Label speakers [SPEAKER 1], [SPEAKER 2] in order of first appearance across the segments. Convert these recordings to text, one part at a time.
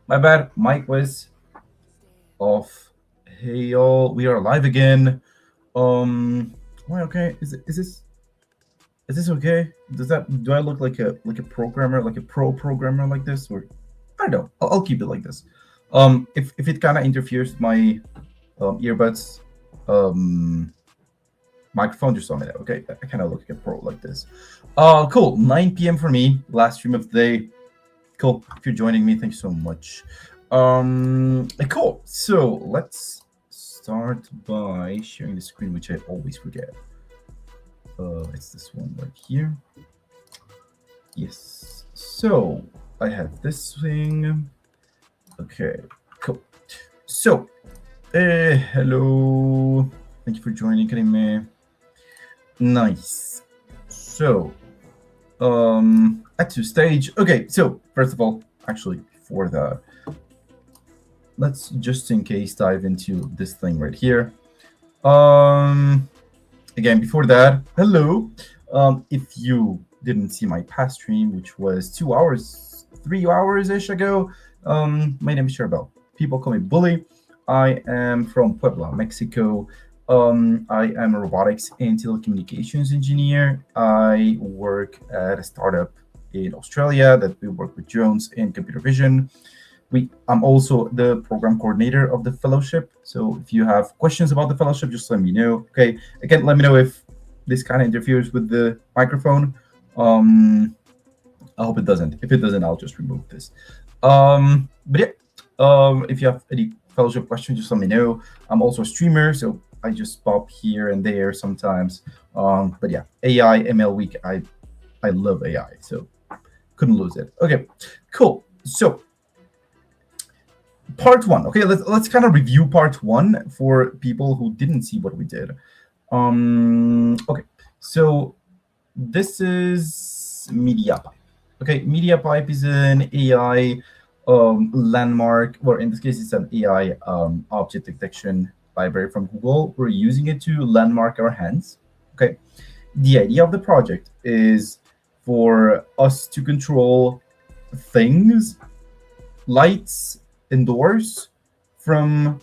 [SPEAKER 1] My bad. Mic was off. Hey y'all, we are live again. Why okay? Is this okay? Do I look like a programmer, like a pro programmer like this, or I don't know. I'll keep it like this. If it kind of interferes with my earbuds, um, microphone, just tell me that. Okay, I kind of look like a pro like this. Cool. 9 p.m. for me. Last stream of the day. Cool. If you're joining me, thanks so much. Cool. So let's start by sharing the screen, which I always forget. It's this one right here. Yes. So I have this thing. Okay. Cool. So, hello. Thank you for joining, Karime. Nice. So, at to stage. Okay. So first of all, actually, for the let's just in case dive into this thing right here. Again, before that, hello. If you didn't see my past stream, which was 2 hours, 3 hours ish ago, my name is Charbel. People call me Bully. I am from Puebla, Mexico. I am a robotics and telecommunications engineer. I work at a startup in Australia that we work with drones and computer vision. I'm also the program coordinator of the fellowship. So if you have questions about the fellowship, just let me know. Okay. Again, let me know if this kind of interferes with the microphone. I hope it doesn't. If it doesn't, I'll just remove this. But yeah, if you have any fellowship questions, just let me know. I'm also a streamer, so I just pop here and there sometimes. But yeah, AI ML week. I love AI, so couldn't lose it. Okay, cool. So part one. Okay, let's kind of review part one for people who didn't see what we did. Okay, so this is MediaPipe. Okay, MediaPipe is an AI landmark, or in this case, it's an AI object detection library from Google. We're using it to landmark our hands. Okay, the idea of the project is for us to control things, lights, indoors from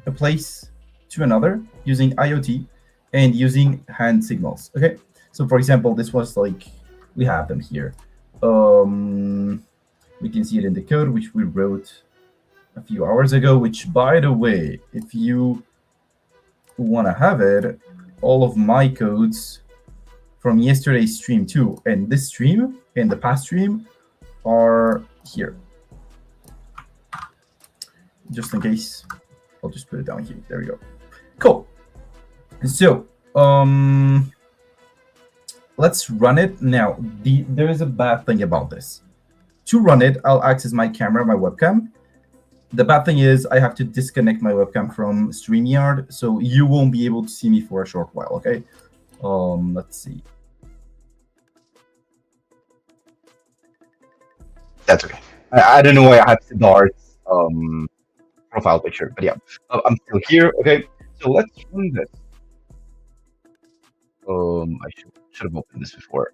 [SPEAKER 1] a place to another using IoT and using hand signals. Okay, so for example, this was like we have them here. We can see it in the code which we wrote a few hours ago. Which, by the way, if you want to have it, all of my codes from yesterday's stream too, and this stream and the past stream are here. Just in case, I'll just put it down here. There we go. Cool. So, let's run it now. There is a bad thing about this. To run it, I'll access my camera, my webcam. The bad thing is I have to disconnect my webcam from StreamYard, so you won't be able to see me for a short while. Okay. Let's see. That's okay. I don't know why I have Siddharth's profile picture, but yeah, I'm still here. Okay, so let's run this. I should have opened this before.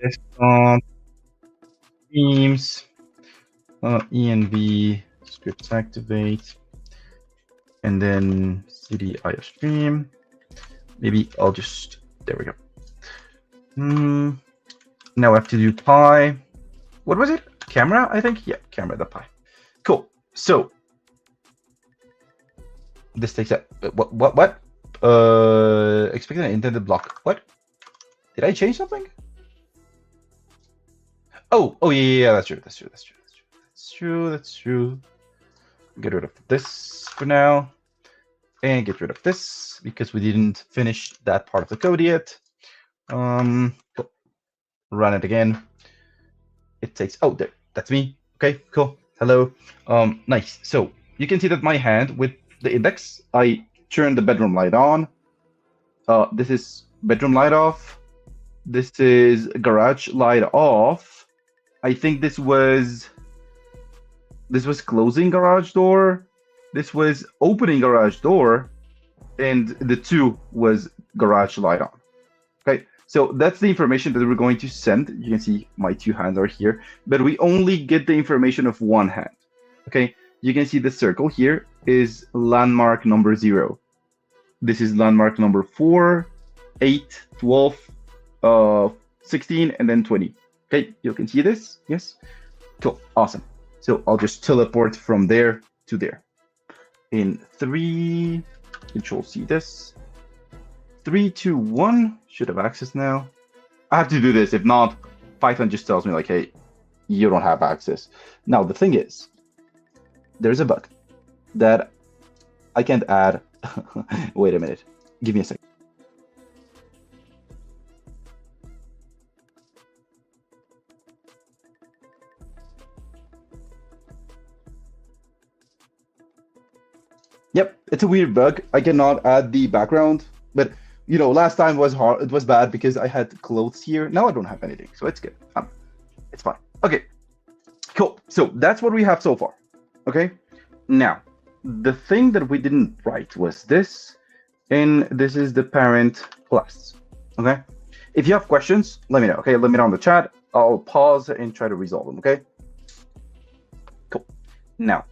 [SPEAKER 1] Desktop, Teams, env scripts activate, and then cd IO stream. Maybe I'll just, there we go. Now I have to do pi. What was it? Camera, I think? Yeah, camera, the pi. Cool. So this takes a what? Expecting an intended block. What? Did I change something? Oh yeah, that's true. Get rid of this for now. And get rid of this because we didn't finish that part of the code yet. Cool. Run it again. It takes, oh, there, that's me. Okay, cool. Hello. Nice. So you can see that my hand with the index, I turn the bedroom light on. This is bedroom light off. This is garage light off. I think this was closing garage door. This was opening garage door, and the 2 was garage light on. Okay,
[SPEAKER 2] So that's the information that we're going to send. You can see my two hands are here, but we only get the information of one hand. Okay, you can see the circle here is landmark number 0. This is landmark number 4, 8, 12, 16, and then 20. Okay, you can see this? Yes? Cool, awesome. So I'll just teleport from there to there. In 3, Control C this. 3, 2, 1, should have access now. I have to do this, if not, Python just tells me like, hey, you don't have access. Now the thing is, there's a bug that I can't add. Wait a minute, give me a second. Yep, it's a weird bug. I cannot add the background, but you know, last time was hard. It was bad because I had clothes here. Now I don't have anything, so it's good. It's fine. Okay, cool. So that's what we have so far. Okay, now the thing that we didn't write was this, and this is the parent class. Okay, if you have questions, let me know. Okay, let me know in the chat. I'll pause and try to resolve them. Okay, cool. Now,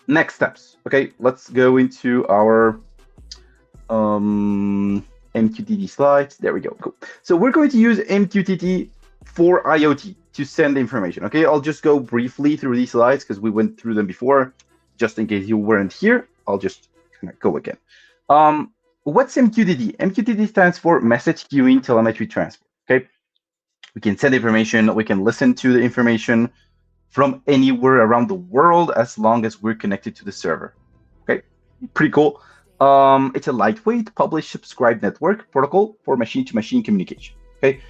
[SPEAKER 2] next steps. Okay, let's go into our MQTT slides. There we go. Cool. So we're going to use MQTT for IoT to send information. Okay, I'll just go briefly through these slides because we went through them before. Just in case you weren't here, I'll just kind of go again. What's MQTT? MQTT stands for Message Queuing Telemetry Transfer. Okay, we can send information, we can listen to the information from anywhere around the world as long as we're connected to the server. Okay, pretty cool. It's a lightweight publish subscribe network protocol for machine-to-machine communication. Okay,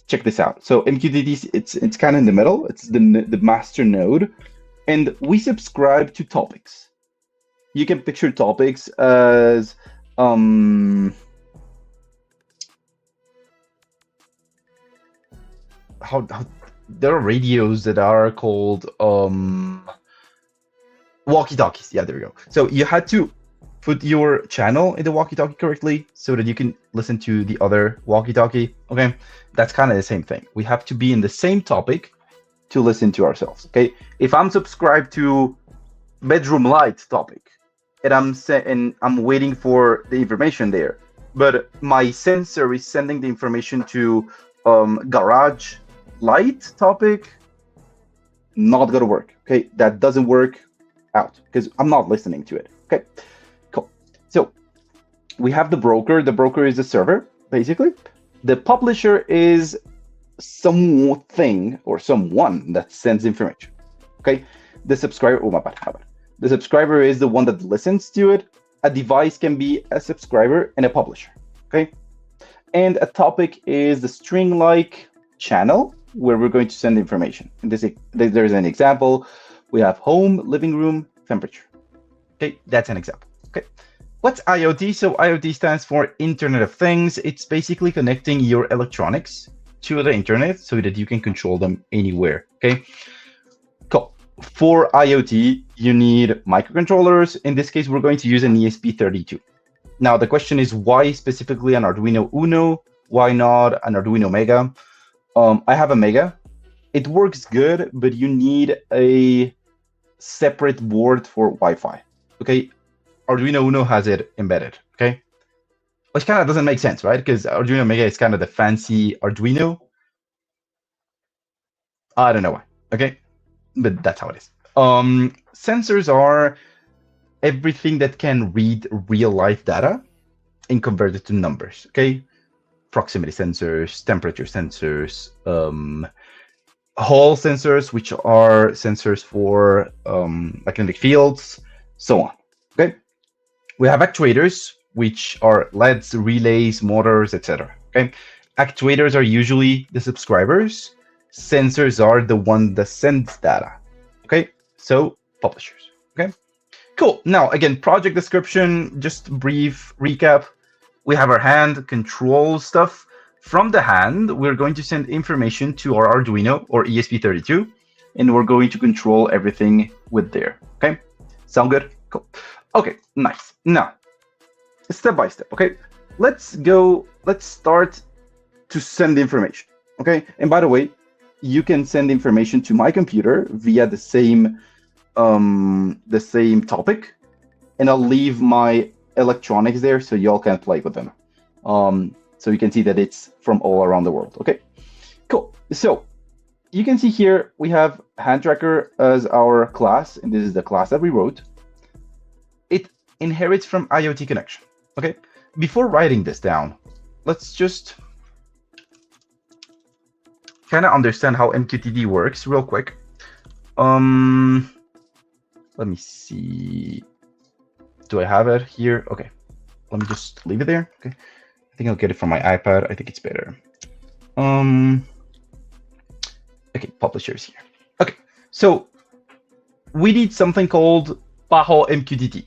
[SPEAKER 2] check this out. So MQTT, it's kind of in the middle. It's the master node, and we subscribe to topics. You can picture topics as how there are radios that are called walkie-talkies. Yeah, there we go. So you had to put your channel in the walkie-talkie correctly so that you can listen to the other walkie-talkie. Okay, that's kind of the same thing. We have to be in the same topic to listen to ourselves. Okay, if I'm subscribed to bedroom light topic and I'm waiting for the information there, but my sensor is sending the information to garage light topic, not gonna work. Okay, that doesn't work out because I'm not listening to it. Okay, cool. So we have the broker. The broker is the server, basically. The publisher is something or someone that sends information. Okay, the subscriber. Oh, my bad. The subscriber is the one that listens to it. A device can be a subscriber and a publisher. Okay, and a topic is the string-like channel where we're going to send information. And there's an example. We have home, living room, temperature. Okay, that's an example. Okay, what's IoT? So IoT stands for Internet of Things. It's basically connecting your electronics to the internet so that you can control them anywhere. Okay, cool. For IoT, you need microcontrollers. In this case, we're going to use an ESP32. Now, the question is why specifically an Arduino Uno? Why not an Arduino Mega? I have a Mega. It works good, but you need a separate board for Wi-Fi. Okay, Arduino Uno has it embedded. Okay, which kind of doesn't make sense, right? Because Arduino Mega is kind of the fancy Arduino. I don't know why. Okay, but that's how it is. Sensors are everything that can read real-life data and convert it to numbers. Okay, proximity sensors, temperature sensors, Hall sensors, which are sensors for magnetic fields, so on. Okay, we have actuators, which are LEDs, relays, motors, etc. Okay, actuators are usually the subscribers. Sensors are the one that sends data. Okay, so publishers. Okay, cool. Now again, project description. Just brief recap. We have our hand control stuff. From the hand, we're going to send information to our Arduino or ESP32, and we're going to control everything with there. Okay, sound good? Cool. Okay, nice. Now, step by step. Okay, let's start to send information. Okay, and by the way, you can send information to my computer via the same topic, and I'll leave my electronics there so y'all can play with them. So you can see that it's from all around the world. Okay, cool. So you can see here we have hand tracker as our class, and this is the class that we wrote. It inherits from IoT connection. Okay, before writing this down, let's just kind of understand how MQTT works real quick. Let me see. Do I have it here? Okay, let me just leave it there. Okay, I think I'll get it from my iPad. I think it's better. Okay, publishers here. Okay, so we need something called Paho MQTT.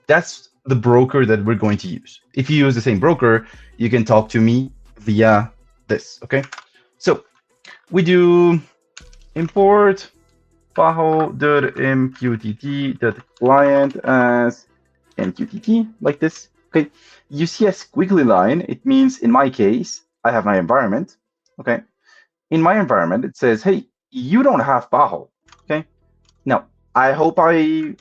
[SPEAKER 2] That's the broker that we're going to use. If you use the same broker, you can talk to me via this. Okay, so we do import paho.mqtt.client as MQTT, like this. Okay, you see a squiggly line. It means, in my case, I have my environment. Okay, in my environment, it says, hey, you don't have Paho. Okay, now I hope I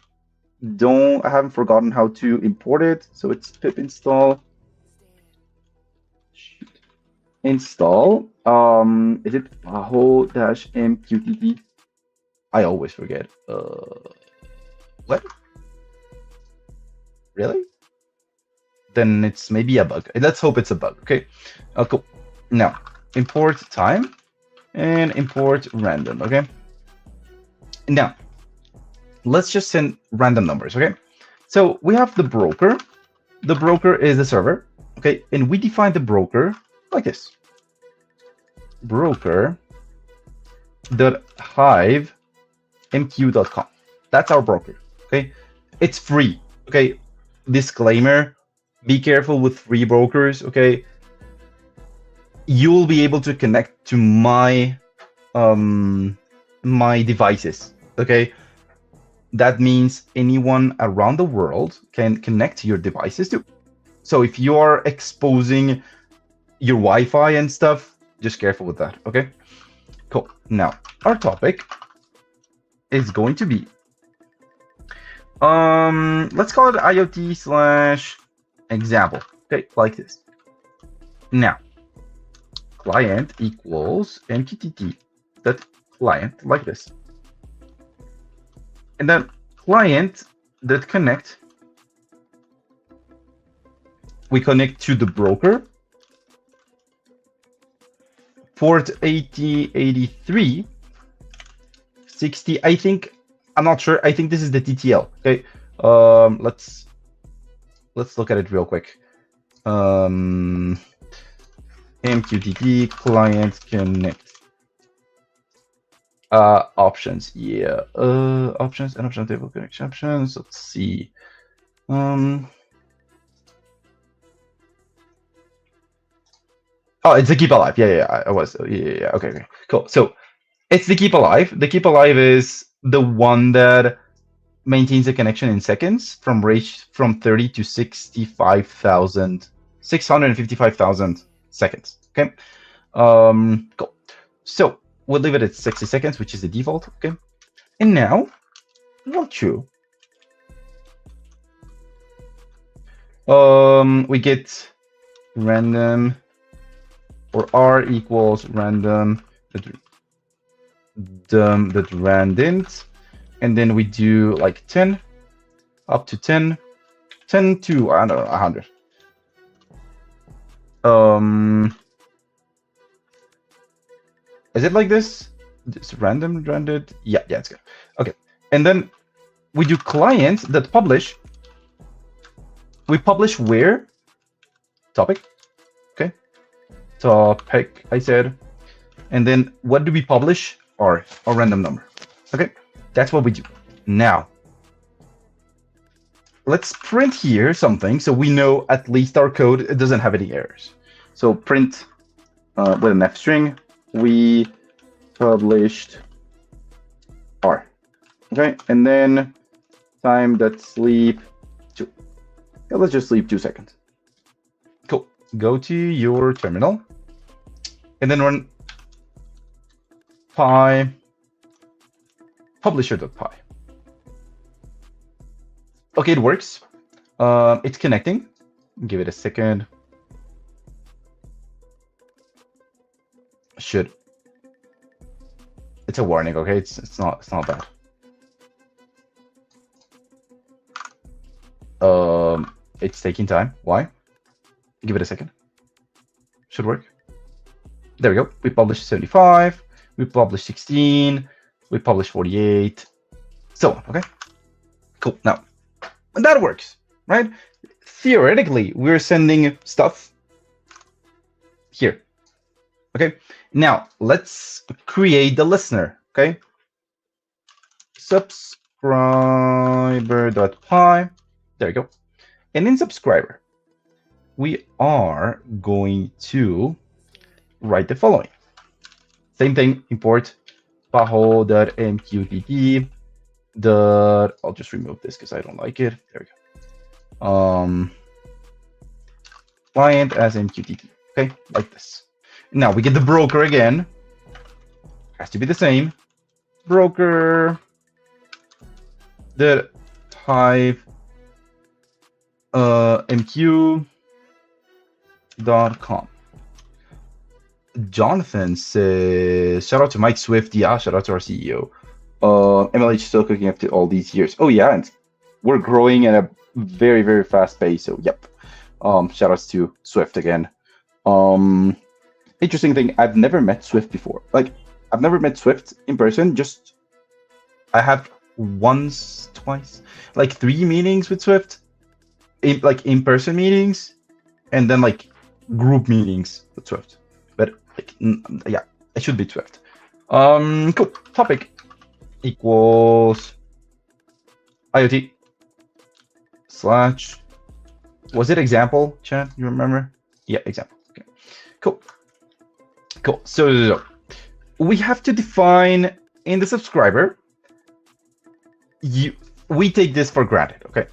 [SPEAKER 2] haven't forgotten how to import it. So it's pip install. Install. Is it paho-mqtt? I always forget. What? Really? Then it's maybe a bug. Let's hope it's a bug. Okay. Cool. Now import time and import random. Okay. Now let's just send random numbers. Okay. So we have the broker. The broker is the server. Okay, and we define the broker like this: broker.hivemq.com. That's our broker. Okay, it's free. Okay, disclaimer: be careful with free brokers. Okay, you'll be able to connect to my my devices. Okay, that means anyone around the world can connect to your devices too. So if you are exposing your Wi-Fi and stuff, just careful with that. Okay, cool. Now our topic is going to be let's call it IoT/example. Okay, like this. Now client equals MQTT that client, like this, and then client that connect, we connect to the broker, port 8083 60. I think, I'm not sure. I think this is the TTL. Okay, let's look at it real quick. MQTT client connect. Options. Yeah. Options and option table connection options. Let's see. Oh, it's the keep alive. Yeah. I was. Yeah. Okay. Cool. So it's the keep alive. The keep alive is the one that maintains a connection in seconds from range from 30 to 655,000 seconds. Okay. Cool. So we'll leave it at 60 seconds, which is the default. Okay. And now, we get random, or R equals random that randint, and then we do like 10 up to 10 to, I don't know, 100. Is it like this? It's random rendered. Yeah, it's good. Okay, and then we do client that publish. We publish where? Topic. Okay, topic, I said. And then what do we publish? Or a random number. Okay, that's what we do. Now let's print here something so we know at least our code, it doesn't have any errors. So print with an F string, we published R. Okay, and then time.sleep 2. Okay, let's just sleep 2 seconds. Cool. Go to your terminal and then run pi publisher.py. Okay, it works. It's connecting. Give it a second. Should. It's a warning. Okay, it's not bad. It's taking time. Why? Give it a second. Should work. There we go. We published 75. We published 16. We published 48. So on. Okay. Cool. Now, that works, right? Theoretically, we're sending stuff here. Okay. Now let's create the listener. Okay. Subscriber.py. There you go. And in subscriber, we are going to write the following. Same thing, import paho.mqtt. I'll just remove this because I don't like it. There we go. Client as mqtt. Okay, like this. Now we get the broker again. Has to be the same. Broker the type mq.com. Jonathan says, shout out to Mike Swift. Yeah, shout out to our CEO. MLH still cooking up to all these years. Oh yeah, and we're growing at a very, very fast pace. So yep. Shout outs to Swift again. Interesting thing, I've never met Swift before. Like, I've never met Swift in person. Just I have once, twice, like 3 meetings with Swift, in-person meetings, and then like group meetings with Swift. But like, yeah, it should be Swift. Cool. Topic equals IoT / was it example, Chad? You remember? Yeah, example. Okay. Cool. Cool. So we have to define in the subscriber. We take this for granted. Okay.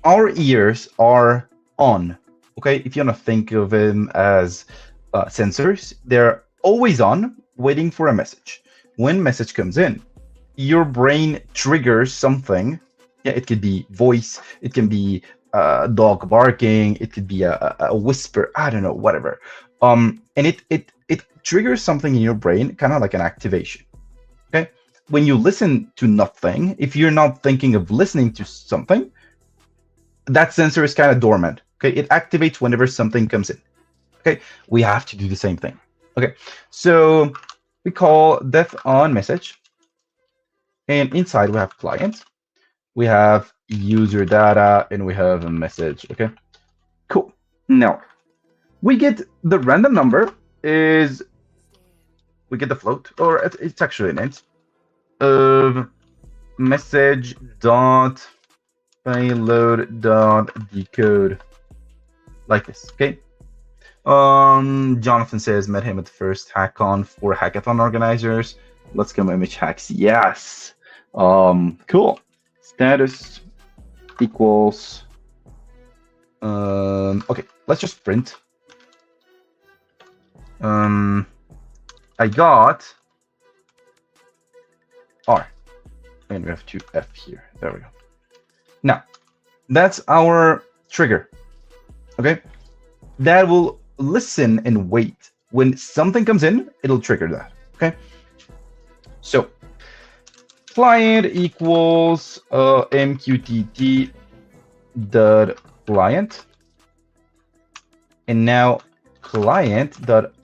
[SPEAKER 2] Our ears are on. Okay. If you want to think of them as sensors, they're always on, waiting for a message. When message comes in, your brain triggers something. Yeah, it could be voice. It can be dog barking. It could be a whisper. I don't know, whatever. And it triggers something in your brain, kind of like an activation. Okay. When you listen to nothing, if you're not thinking of listening to something, that sensor is kind of dormant. Okay. It activates whenever something comes in. Okay. We have to do the same thing. Okay. So we call def on message. And inside we have client. We have user data, and we have a message. Okay. Cool. Now we get the random number is, we get the float, or it's actually an int of message dot payload dot decode, like this. Okay. Jonathan says, met him at the first hackathon for hackathon organizers. Let's go image hacks. Yes. Cool. Status equals okay, let's just print. I got R, and we have 2F here. There we go. Now that's our trigger. Okay, that will listen and wait. When something comes in, it'll trigger that. Okay, so client equals mqtt dot client, and now client dot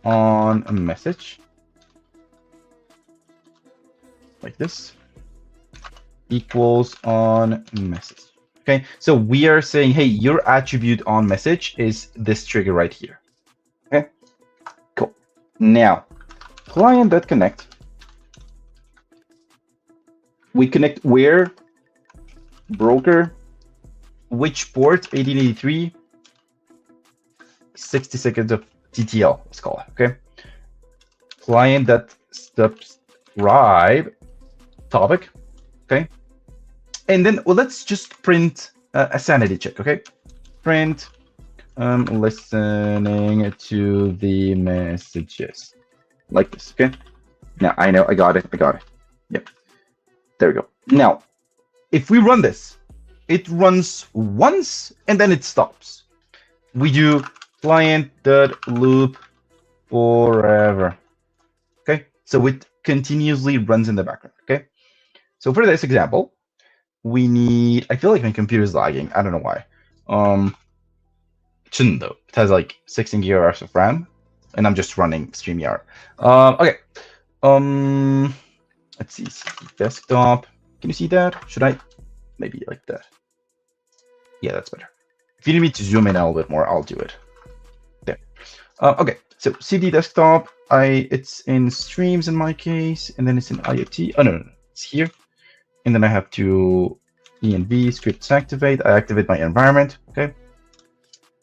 [SPEAKER 2] on a message, like this, equals on message. Okay, so we are saying, hey, your attribute on message is this trigger right here. Okay, cool. Now client dot connect. We connect where, broker, which port, 1883, 60 seconds of TTL, let's call it. Okay. Client that subscribe topic. Okay. And then, well, let's just print a sanity check. Okay. Print Listening to the messages like this. Okay. Now I know I got it. Yep. There we go. Now, if we run this, it runs once and then it stops. We do client.loop forever. Okay. So it continuously runs in the background. Okay. So for this example, we need, I feel like my computer is lagging. I don't know why. It shouldn't though. It has like 16 gigabytes of RAM, and I'm just running StreamYard. Okay. Let's see. Desktop. Can you see that? Should I maybe like that? Yeah, that's better. If you need me to zoom in a little bit more, I'll do it. There. Okay. So CD desktop. It's in streams in my case, and then it's in IoT. Oh no, it's here. And then I have to env scripts activate. I activate my environment. Okay.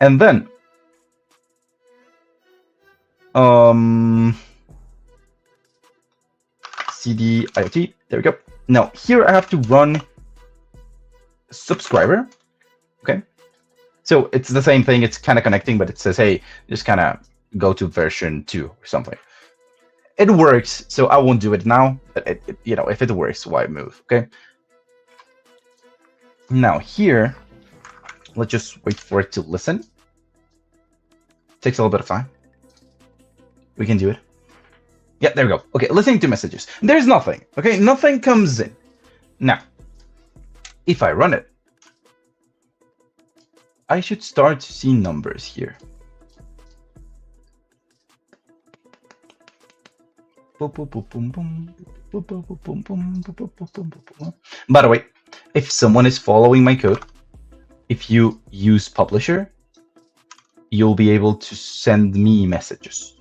[SPEAKER 2] And then cd IoT. There we go. Now here I have to run subscriber. Okay. So it's the same thing. It's kind of connecting, but it says, hey, just kind of go to version 2 or something. It works, so I won't do it now. But if it works, why move? Okay. Now here, let's just wait for it to listen. Takes a little bit of time. We can do it. Yeah, there we go. Okay, listening to messages. There's nothing. Okay, nothing comes in. Now, if I run it, I should start to see numbers here. By the way, if someone is following my code, if you use Publisher, you'll be able to send me messages.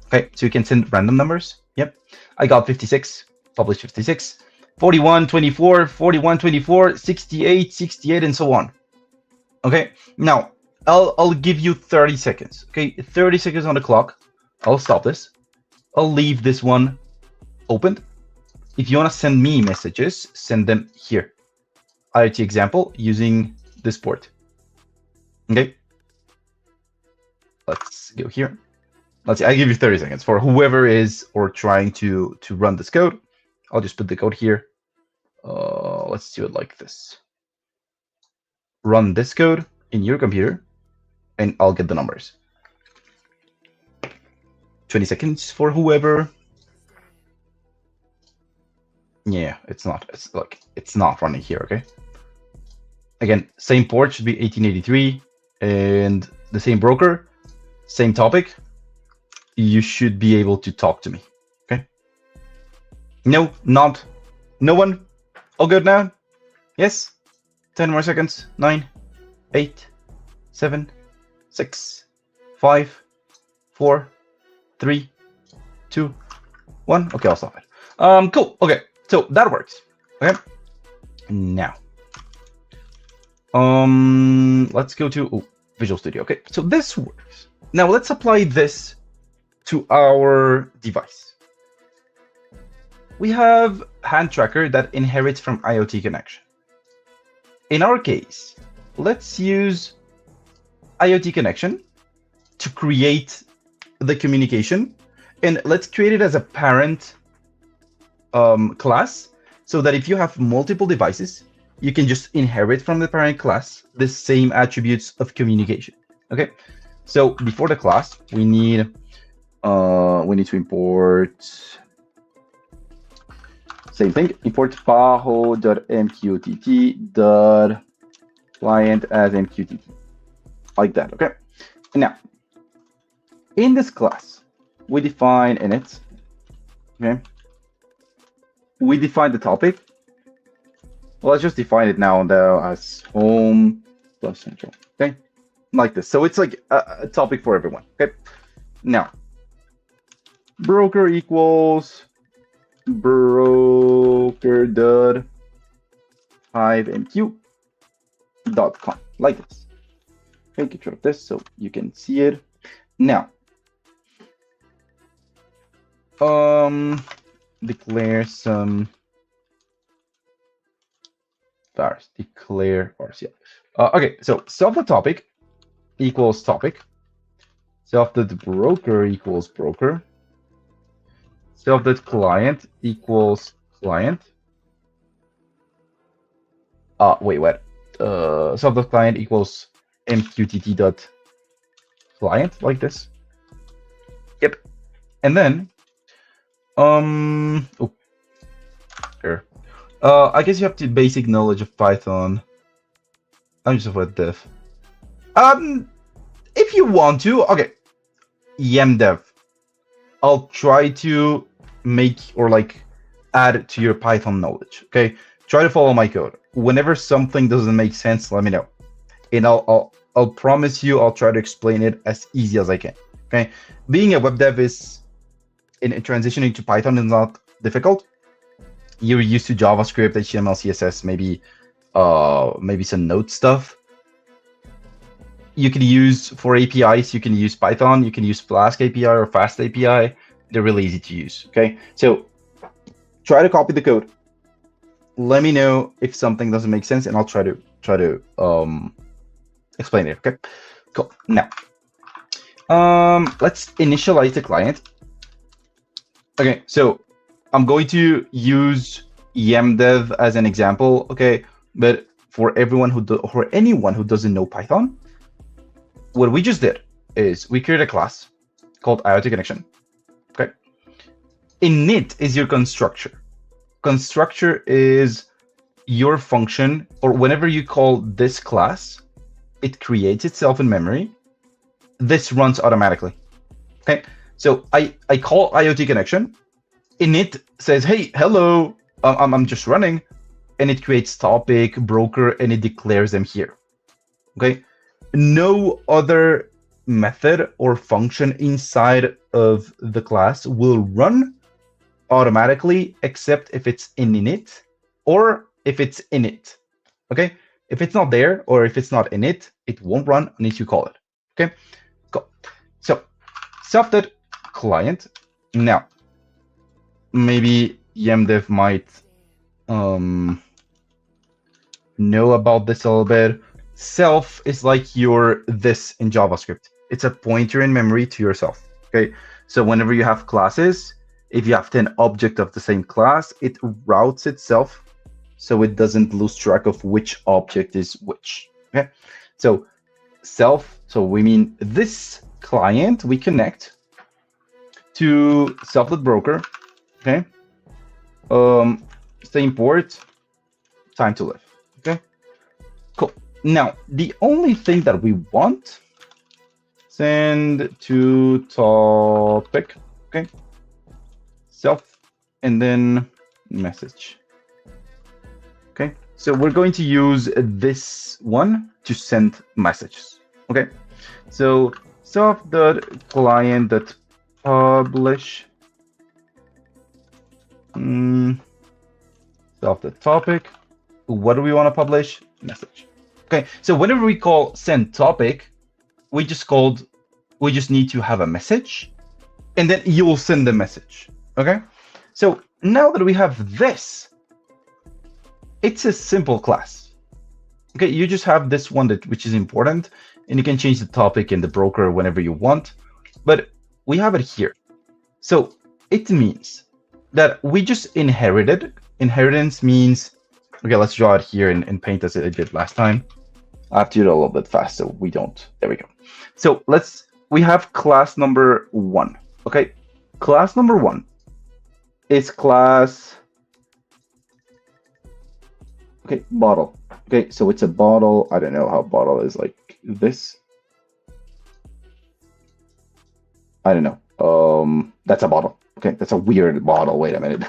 [SPEAKER 2] Okay, so you can send random numbers. Yep, I got 56, published 56, 41, 24, 41, 24, 68, 68, and so on. Okay, now I'll give you 30 seconds. Okay, 30 seconds on the clock. I'll stop this. I'll leave this one opened. If you want to send me messages, send them here. IoT example using this port. Okay. Let's go here. Let's see, I give you 30 seconds for whoever is or trying to run this code. I'll just put the code here. Let's do it like this. Run this code in your computer, and I'll get the numbers. 20 seconds for whoever. Yeah, it's not running here. Okay. Again, same port should be 1883, and the same broker, same topic. You should be able to talk to me. Okay. No one. All good now? Yes. 10 more seconds. 9, 8, 7, 6, 5, 4, 3, 2, 1. Okay, I'll stop it. Cool. Okay, so that works. Okay. Now, let's go to Visual Studio. Okay, so this works. Now let's apply this to our device. We have hand tracker that inherits from IoT connection. In our case, let's use IoT connection to create the communication, and let's create it as a parent class, so that if you have multiple devices, you can just inherit from the parent class the same attributes of communication. Okay, so before the class, we need to import, same thing, import paho.mqtt.client as mqtt, like that. Okay, and now in this class, we define init. Okay, we define the topic. Well, let's just define it now though as home plus central. Okay, like this. So it's like a topic for everyone. Okay, now broker equals broker.hivemq.com, like this. Okay, control of this so you can see it. Now, declare some vars, declare RCL. Okay, so stop the topic. equals topic. Self.broker equals broker. Self.client equals client. Wait, what? Self.client equals MQTT.client, like this. Yep. And then, oh, here. I guess you have the basic knowledge of Python. I'm just a web dev. If you want to, okay. Yamdev. I'll try to make or like add to your Python knowledge. Okay, try to follow my code. Whenever something doesn't make sense, let me know, and I'll promise you I'll try to explain it as easy as I can. Okay, being a web dev is in transitioning to Python is not difficult. You're used to JavaScript, HTML, CSS, maybe some Node stuff. You can use for APIs, you can use Python, you can use Flask API or Fast API. They're really easy to use. Okay, so try to copy the code. Let me know if something doesn't make sense, and I'll try to explain it. Okay, cool. Now, let's initialize the client. Okay, so I'm going to use Yamdev as an example. Okay, but for anyone who doesn't know Python, what we just did is we created a class called IoT connection. Okay, init is your constructor. Constructor is your function, or whenever you call this class, it creates itself in memory. This runs automatically. Okay, so I call IoT connection. Init says, hey, hello, I'm just running, and it creates topic, broker, and it declares them here. Okay, no other method or function inside of the class will run automatically except if it's in init or if it's init. Okay, if it's not there or if it's not init, it won't run unless you call it. Okay, cool. So self.client. Now maybe Yamdev might know about this a little bit. Self is like your this in JavaScript. It's a pointer in memory to yourself. Okay, so whenever you have classes, if you have an object of the same class, it routes itself so it doesn't lose track of which object is which. Okay, so self, so we mean this client we connect to self.broker. Okay, same port, time to live. Okay, cool. Now the only thing that we want, send to topic. Okay, self and then message. Okay, so we're going to use this one to send messages. Okay, so self.client.publish self.topic. What do we want to publish? Message. Okay, so whenever we call send topic, we just need to have a message, and then you'll send the message. Okay, so now that we have this, it's a simple class. Okay, you just have this one which is important, and you can change the topic and the broker whenever you want, but we have it here. So it means that we just inherited. Inheritance means, okay, let's draw it here and paint as I did last time. I have to do it a little bit fast so we don't. There we go. So we have class number 1. Okay, class number 1 is class, okay, bottle. Okay, so it's a bottle. I don't know how bottle is like this. I don't know. That's a bottle. Okay, that's a weird bottle. Wait a minute.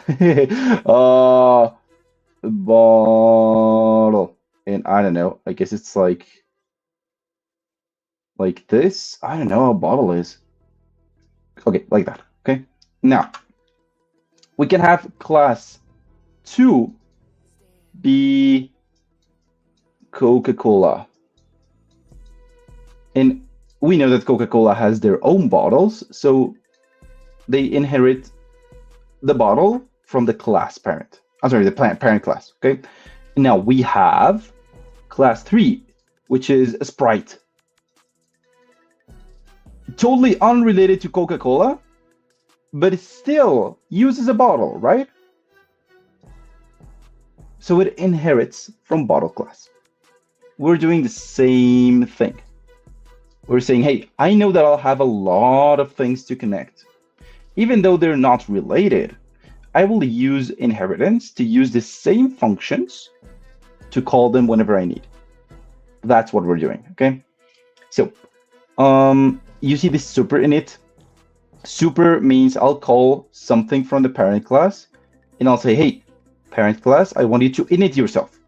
[SPEAKER 2] Bottle. And I don't know. I guess it's like this. I don't know how a bottle is. Okay, like that. Okay. Now we can have class 2 be Coca-Cola. And we know that Coca-Cola has their own bottles, so they inherit the bottle from the class parent. I'm sorry, the parent class. Okay. Now we have class 3, which is a Sprite. totally unrelated to Coca-Cola, but it still uses a bottle, right? So it inherits from bottle class. We're doing the same thing. We're saying, hey, I know that I'll have a lot of things to connect. Even though they're not related, I will use inheritance to use the same functions to call them whenever I need. That's what we're doing, okay? So you see this super init. Super means I'll call something from the parent class, and I'll say, hey, parent class, I want you to init yourself.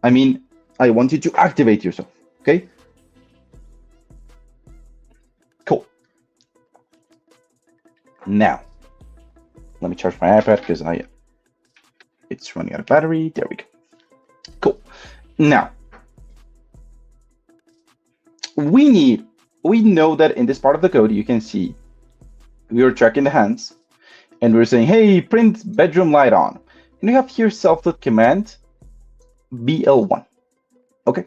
[SPEAKER 2] I mean, I want you to activate yourself, okay? Cool. Now, let me charge my iPad because it's running out of battery. There we go. Cool. Now, we know that in this part of the code, you can see we are tracking the hands, and we're saying, hey, print bedroom light on. And we have here self.command BL1. Okay.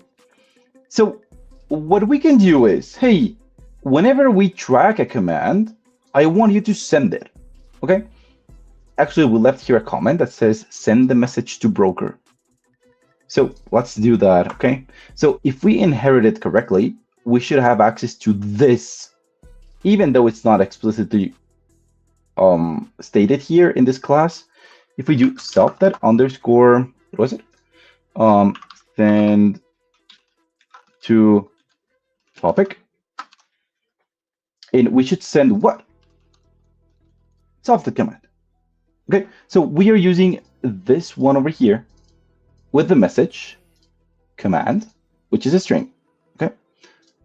[SPEAKER 2] So what we can do is, hey, whenever we track a command, I want you to send it. Okay. Actually, we left here a comment that says send the message to broker. So let's do that. Okay. So if we inherit it correctly, we should have access to this, even though it's not explicitly stated here in this class. If we do self that underscore, what was it? Send to topic, and we should send what? Self the command. Okay, so we are using this one over here with the message command, which is a string. Okay,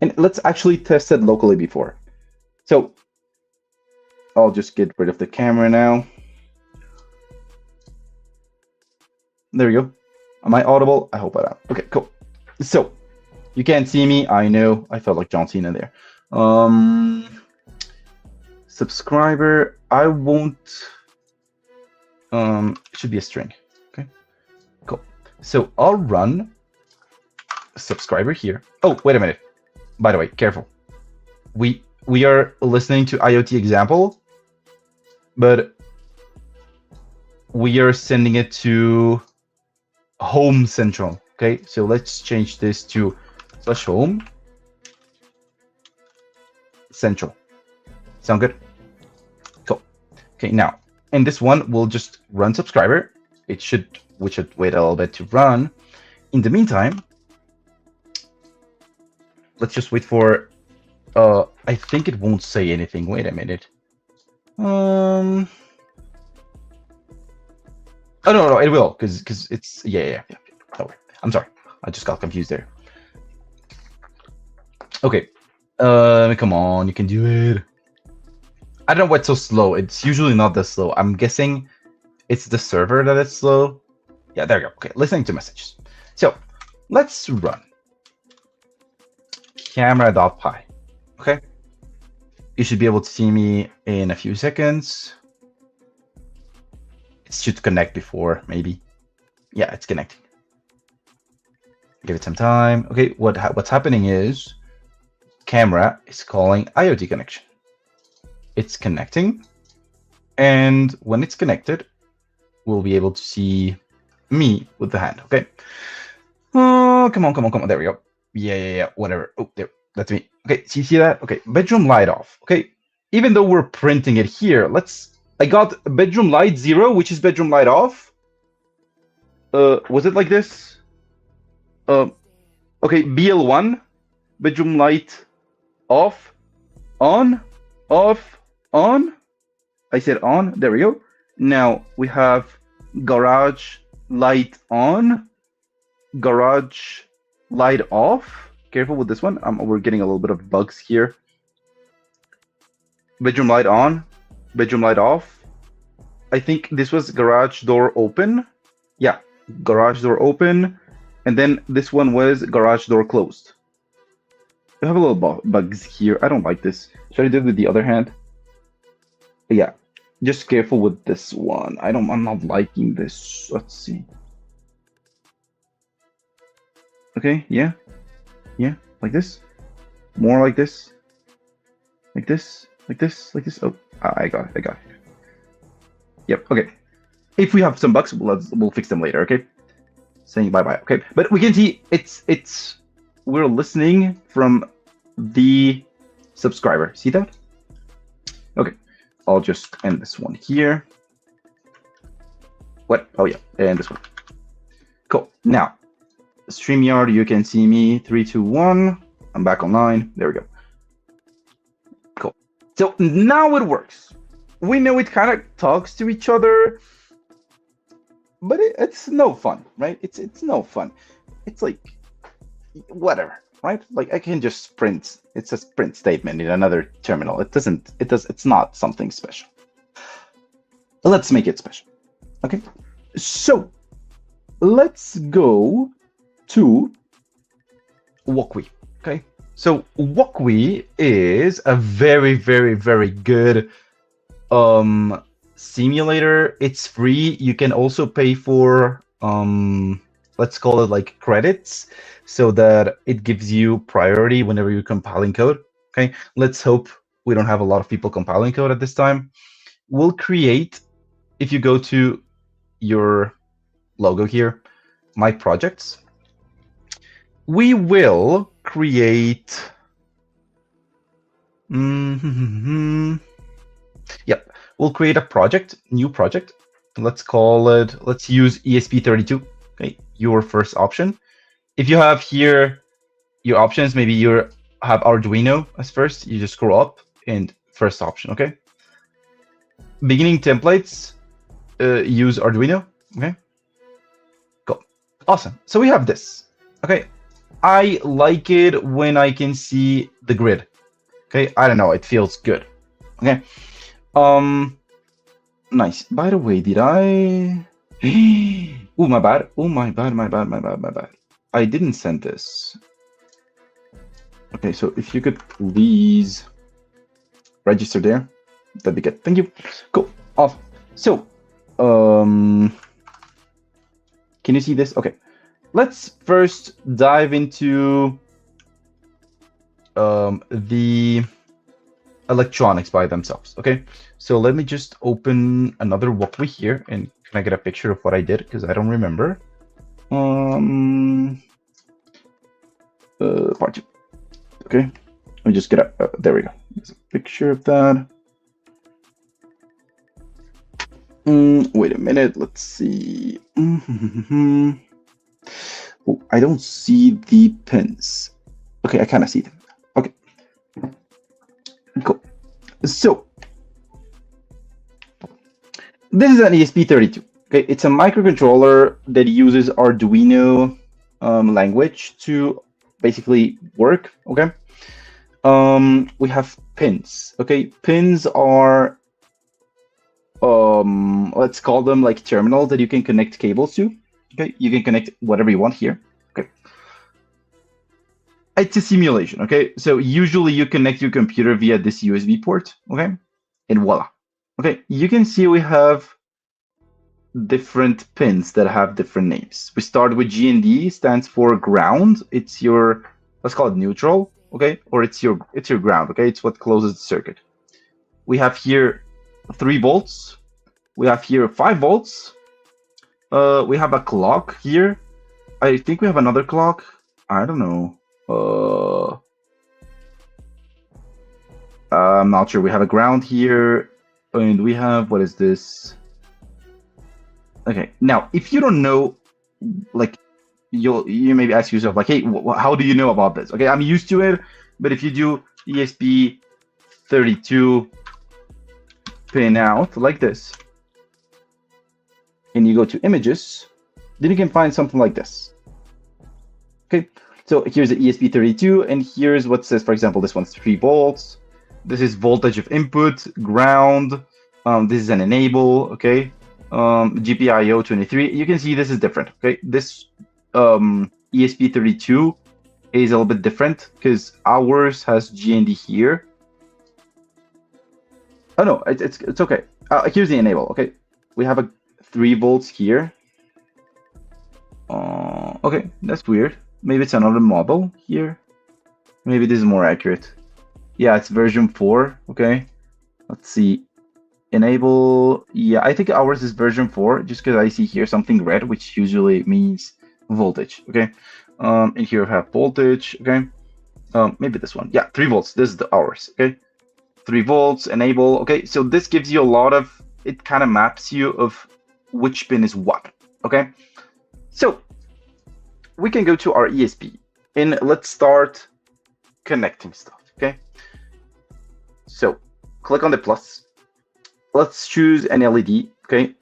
[SPEAKER 2] and let's actually test it locally before. So I'll just get rid of the camera now. There we go. Am I audible? I hope I am. Okay, cool. So you can't see me. I know. I felt like John Cena there. Subscriber. I won't. It should be a string. Okay, cool. So I'll run subscriber here. Oh, wait a minute. By the way, careful. We are listening to IoT example, but we are sending it to home central. Okay, so let's change this to /home central. Sound good? Cool. Okay, now in this one, we'll just run subscriber. We should wait a little bit to run. In the meantime, let's just wait for. I think it won't say anything. Wait a minute. Oh no, it will, because it's yeah. Don't worry. I'm sorry. I just got confused there. Okay. Come on, you can do it. I don't know what's so slow. It's usually not this slow. I'm guessing it's the server that is slow. Yeah, there you go. Okay, listening to messages. So let's run camera.py. Okay. You should be able to see me in a few seconds. It should connect before, maybe. Yeah, it's connecting. Give it some time. Okay, what's happening is camera is calling IoT connection. It's connecting, and when it's connected, we'll be able to see me with the hand. Okay. Oh, come on. There we go. Yeah. Whatever. Oh, there. That's me. Okay. See that? Okay. Bedroom light off. Okay. Even though we're printing it here, I got bedroom light 0, which is bedroom light off. Was it like this? Okay. BL1, bedroom light off, on, off, on. I said on. There we go. Now we have garage light on, garage light off. Careful with this one. We're getting a little bit of bugs here. Bedroom light on, bedroom light off. I think this was garage door open. Yeah, garage door open. And then this one was garage door closed. We have a little bugs here. I don't like this. Should I do it with the other hand? Yeah, just careful with this one. I'm not liking this. Let's see. Okay, yeah, like this. More like this. like this, like this, like this. Oh, I got it. I got it. Yep. Okay. If we have some bugs, we'll fix them later. Okay. Saying bye bye. Okay. But we can see it's we're listening from the subscriber. See that? Okay. I'll just end this one here. What? Oh yeah, and this one. Cool. Now, StreamYard, you can see me. 3, 2, 1. I'm back online. There we go. Cool. So now it works. We know it kind of talks to each other, but it's no fun, right? It's no fun. It's like whatever, right? Like I can just print. It's a print statement in another terminal. It's not something special. Let's make it special. Okay. So let's go to Wokwi. Okay. So Wokwi is a very, very, very good simulator. It's free. You can also pay for let's call it like credits, so that it gives you priority whenever you're compiling code. Okay. Let's hope we don't have a lot of people compiling code at this time. We'll create, if you go to your logo here, my projects, we will create yep, we'll create a project, new project. Let's call it, let's use ESP32. Okay, your first option. If you have here your options, maybe you have Arduino as first, you just scroll up and first option. Okay, beginning templates, use Arduino. Okay, cool, awesome. So we have this. Okay, I like it when I can see the grid. Okay, I don't know, it feels good. Okay, nice. By the way, did I? Oh, my bad. Oh, my bad. My bad. I didn't send this. Okay, so if you could please register there, that'd be good. Thank you. Cool. Off. So, can you see this? Okay. Let's first dive into the electronics by themselves. Okay, so let me just open another Wokwi here, and can I get a picture of what I did, because I don't remember. Part 2. Okay, let me just get a there we go. There's a picture of that. Wait a minute, let's see. Oh, I don't see the pins. Okay, I kind of see them. Okay, cool. So this is an ESP32. Okay, it's a microcontroller that uses Arduino language to basically work. Okay, we have pins. Okay, pins are let's call them like terminals that you can connect cables to. Okay, you can connect whatever you want here. Okay, it's a simulation. Okay, so usually you connect your computer via this USB port. Okay, and voila. Okay, you can see we have different pins that have different names. We start with GND, stands for ground. It's your, let's call it neutral. Okay, or it's your ground. Okay, it's what closes the circuit. We have here 3 volts. We have here 5 volts. We have a clock here. I think we have another clock. I don't know. I'm not sure. We have a ground here, and we have, what is this? Okay, now if you don't know, like, you maybe ask yourself like, hey, how do you know about this? Okay, I'm used to it, but if you do ESP32 pin out like this, and you go to images, then you can find something like this. Okay, so here's the ESP32, and here's what says, for example, this one's 3 volts. This is voltage of input, ground. This is an enable. Okay, GPIO 23. You can see this is different. Okay, this ESP32 is a little bit different because ours has GND here. Oh no, it's okay. Here's the enable. Okay, we have a 3 volts here. Okay, that's weird. Maybe it's another model here. Maybe this is more accurate. Yeah, it's version 4. Okay, let's see. Enable. Yeah, I think ours is version 4, just because I see here something red, which usually means voltage. Okay, and here I have voltage. Okay, maybe this one. Yeah, 3 volts. This is the ours. Okay, 3 volts. Enable. Okay, so this gives you a lot of. It kind of maps you of which pin is what. Okay, so we can go to our ESP and let's start connecting stuff. Okay, so click on the plus. Let's choose an LED. Okay,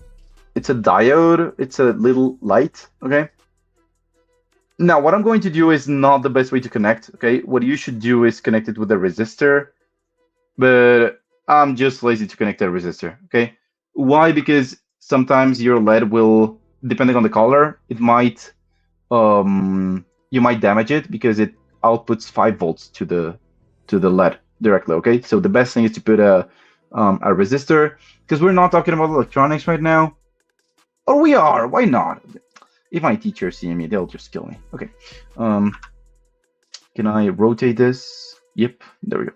[SPEAKER 2] it's a diode. It's a little light. Okay, now what I'm going to do is not the best way to connect. Okay, what you should do is connect it with a resistor, but I'm just lazy to connect a resistor. Okay, why? Because sometimes your LED will, depending on the color, it might you might damage it because it outputs 5 volts to the LED directly. Okay, so the best thing is to put a resistor, because we're not talking about electronics right now. Or we are. Why not? If my teachers see me, they'll just kill me. Okay. Can I rotate this? Yep. There we go.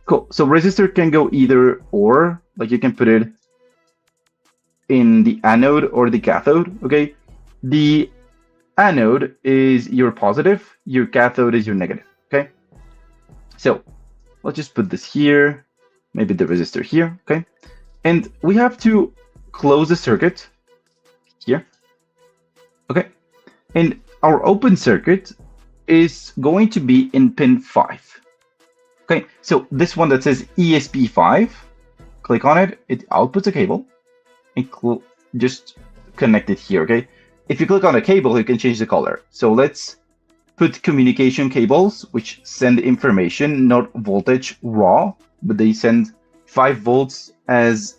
[SPEAKER 2] Cool. So resistor can go either or. Like you can put it in the anode or the cathode. Okay. The anode is your positive. Your cathode is your negative. Okay. So let's just put this here. Maybe the resistor here. Okay. And we have to close the circuit here. Okay. And our open circuit is going to be in pin 5. Okay. So this one that says ESP5, click on it. It outputs a cable and just connect it here. Okay. If you click on a cable, you can change the color. So let's put communication cables, which send information, not voltage raw, but they send 5 volts as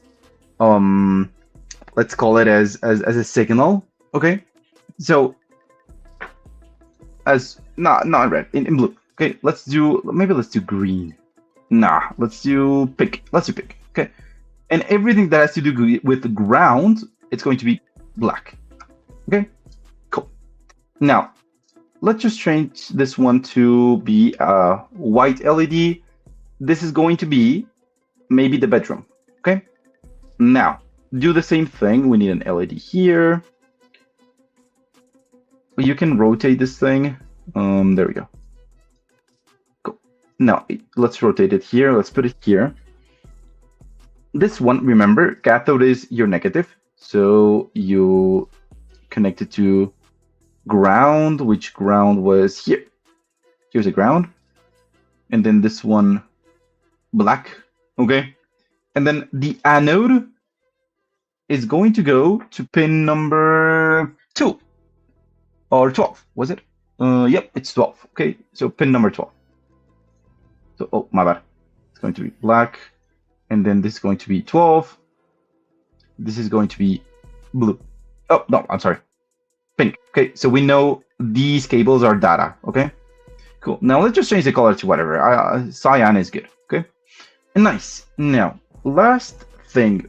[SPEAKER 2] let's call it as a signal. Okay, so as not red, in blue. Okay, let's do green. Nah, let's do pink. Okay, and everything that has to do with ground, it's going to be black. Okay, cool. Now let's just change this one to be a white LED. This is going to be maybe the bedroom. Okay, now do the same thing. We need an LED here. You can rotate this thing. There we go. Cool. Now let's rotate it here. Let's put it here. This one, remember, cathode is your negative. So you connect it to ground, which ground was here. Here's a ground. And then this one, black. Okay. And then the anode is going to go to pin number 2 or 12. Was it? Yep, it's 12. Okay, so pin number 12. So, oh, my bad. It's going to be black. And then this is going to be 12. This is going to be blue. Oh, no, I'm sorry. Pink. Okay, so we know these cables are data. Okay, cool. Now let's just change the color to whatever. Cyan is good. Okay, and nice. Now, last thing,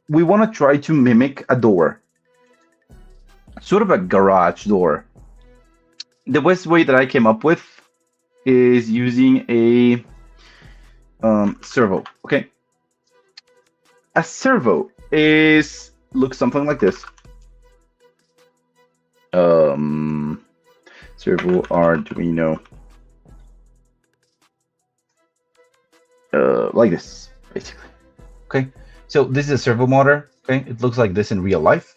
[SPEAKER 2] we want to try to mimic a door, sort of a garage door. The best way that I came up with is using a servo. Okay, a servo looks something like this. Servo Arduino, like this, basically. Okay, so this is a servo motor. Okay, it looks like this in real life.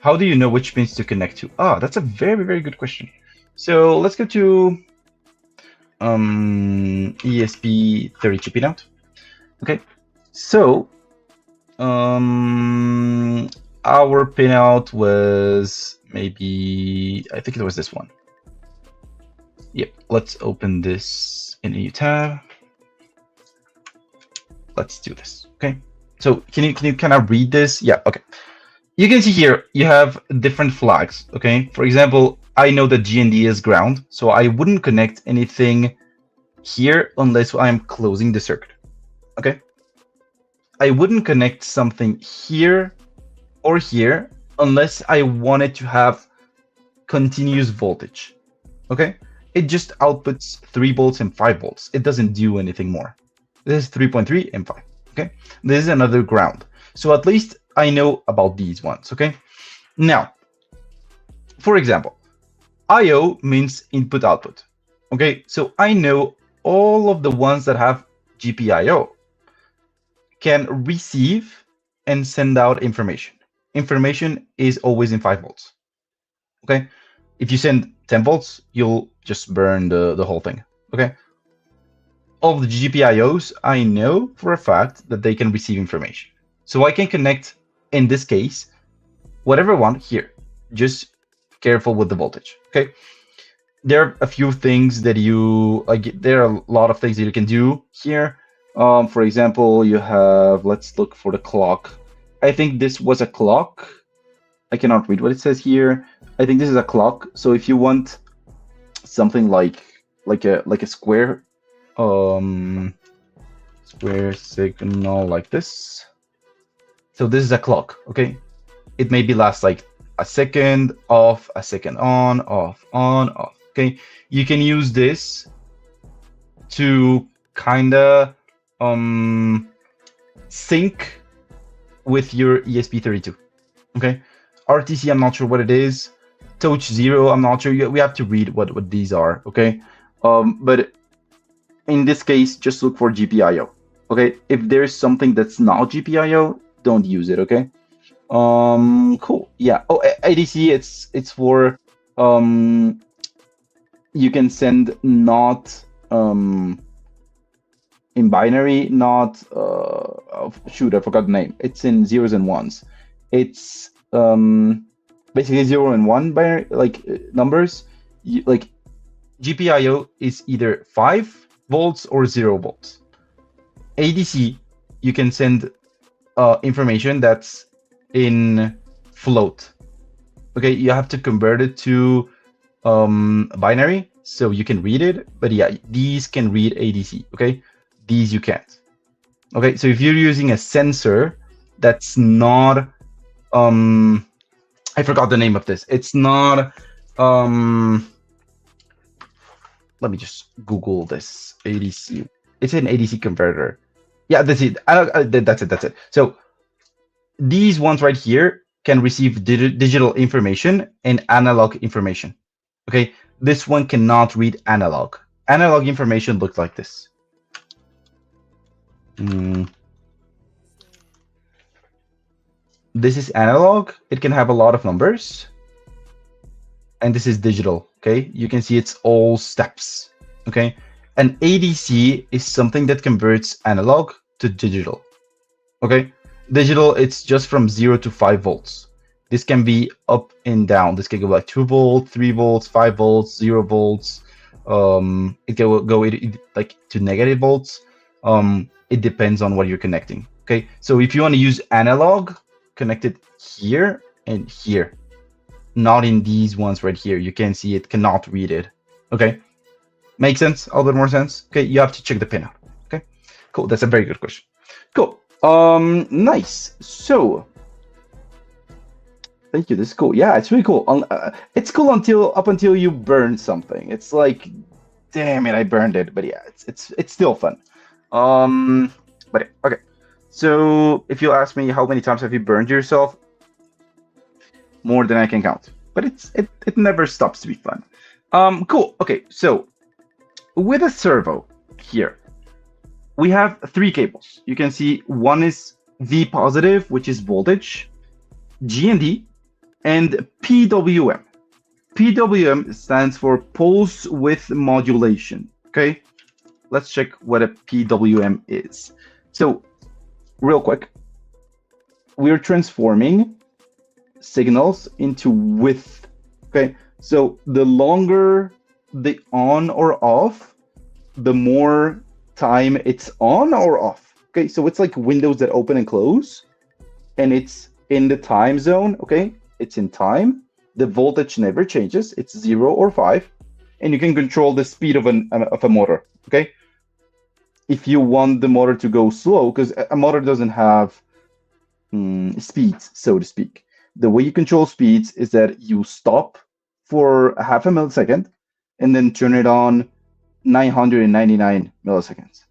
[SPEAKER 2] How do you know which pins to connect to? Ah, that's a very, very good question. So let's go to ESP30 chip pinout. Okay, so our pinout was maybe, I think it was this one. Yep, let's open this in a new tab. Let's do this. Okay, so can you kind of read this? Yeah, okay. You can see here you have different flags. Okay, for example, I know that GND is ground, so I wouldn't connect anything here unless I'm closing the circuit. Okay, I wouldn't connect something here or here unless I wanted to have continuous voltage. Okay, it just outputs 3 volts and 5 volts. It doesn't do anything more. This is 3.3 and 5. Okay, this is another ground. So at least I know about these ones. Okay, now, for example, IO means input output. Okay, so I know all of the ones that have GPIO can receive and send out information. Information is always in 5 volts. Okay, if you send 10 volts, you'll just burn the whole thing. Okay, all of the GPIOs, I know for a fact that they can receive information. So I can connect, in this case, whatever I want here. Just careful with the voltage. Okay, there are a few things that you like. There are a lot of things that you can do here. For example, you have, let's look for the clock. I think this was a clock. I cannot read what it says here. I think this is a clock. So if you want something like a square square signal like this. So this is a clock, okay? It maybe lasts like a second off, a second on, off, okay? You can use this to kind of sync with your ESP32, okay? RTC, I'm not sure what it is. Touch 0, I'm not sure. We have to read what these are, okay? But in this case, just look for GPIO, okay? If there's something that's not GPIO, don't use it, okay? Cool. Yeah. Oh, ADC, it's for you can send not in binary, not shoot, I forgot the name. It's in zeros and ones. It's basically 0 and 1 binary, like numbers. Like GPIO is either 5 volts or 0 volts. ADC, you can send information that's in float. Okay, you have to convert it to binary so you can read it. But yeah, these can read ADC. Okay, these you can't. Okay, so if you're using a sensor that's not I forgot the name of this. It's not let me just Google this. ADC. It's an ADC converter. Yeah, that's it. That's it. So these ones right here can receive digital information and analog information. Okay, this one cannot read analog. Analog information looks like this. This is analog. It can have a lot of numbers. And this is digital, okay? You can see it's all steps, okay? An ADC is something that converts analog to digital, okay? Digital, it's just from 0 to 5 volts. This can be up and down. This can go like 2 volts, 3 volts, 5 volts, 0 volts. It can go like to negative volts. It depends on what you're connecting, okay? So if you want to use analog, connect it here and here. Not in these ones right here. You can see it cannot read it. Okay, makes sense? A little bit more sense. Okay, you have to check the pin out. Okay, cool. That's a very good question. Cool. Nice. So, thank you. This is cool. Yeah, it's really cool. It's cool up until you burn something. It's like, damn it, I burned it. But yeah, it's still fun. But yeah, okay. So if you ask me how many times have you burned yourself, more than I can count, but it never stops to be fun. Cool. Okay, so with a servo here, we have 3 cables. You can see one is V positive, which is voltage, GND, and PWM. PWM stands for pulse width modulation. Okay, let's check what a PWM is. So real quick, we're transforming signals into width. Okay, so the longer the on or off, the more time it's on or off. Okay, so it's like windows that open and close, and it's in the time zone. Okay, it's in time. The voltage never changes. It's 0 or 5, and you can control the speed of a motor. Okay, if you want the motor to go slow, because a motor doesn't have speeds, so to speak. The way you control speeds is that you stop for a half a millisecond and then turn it on 999 milliseconds.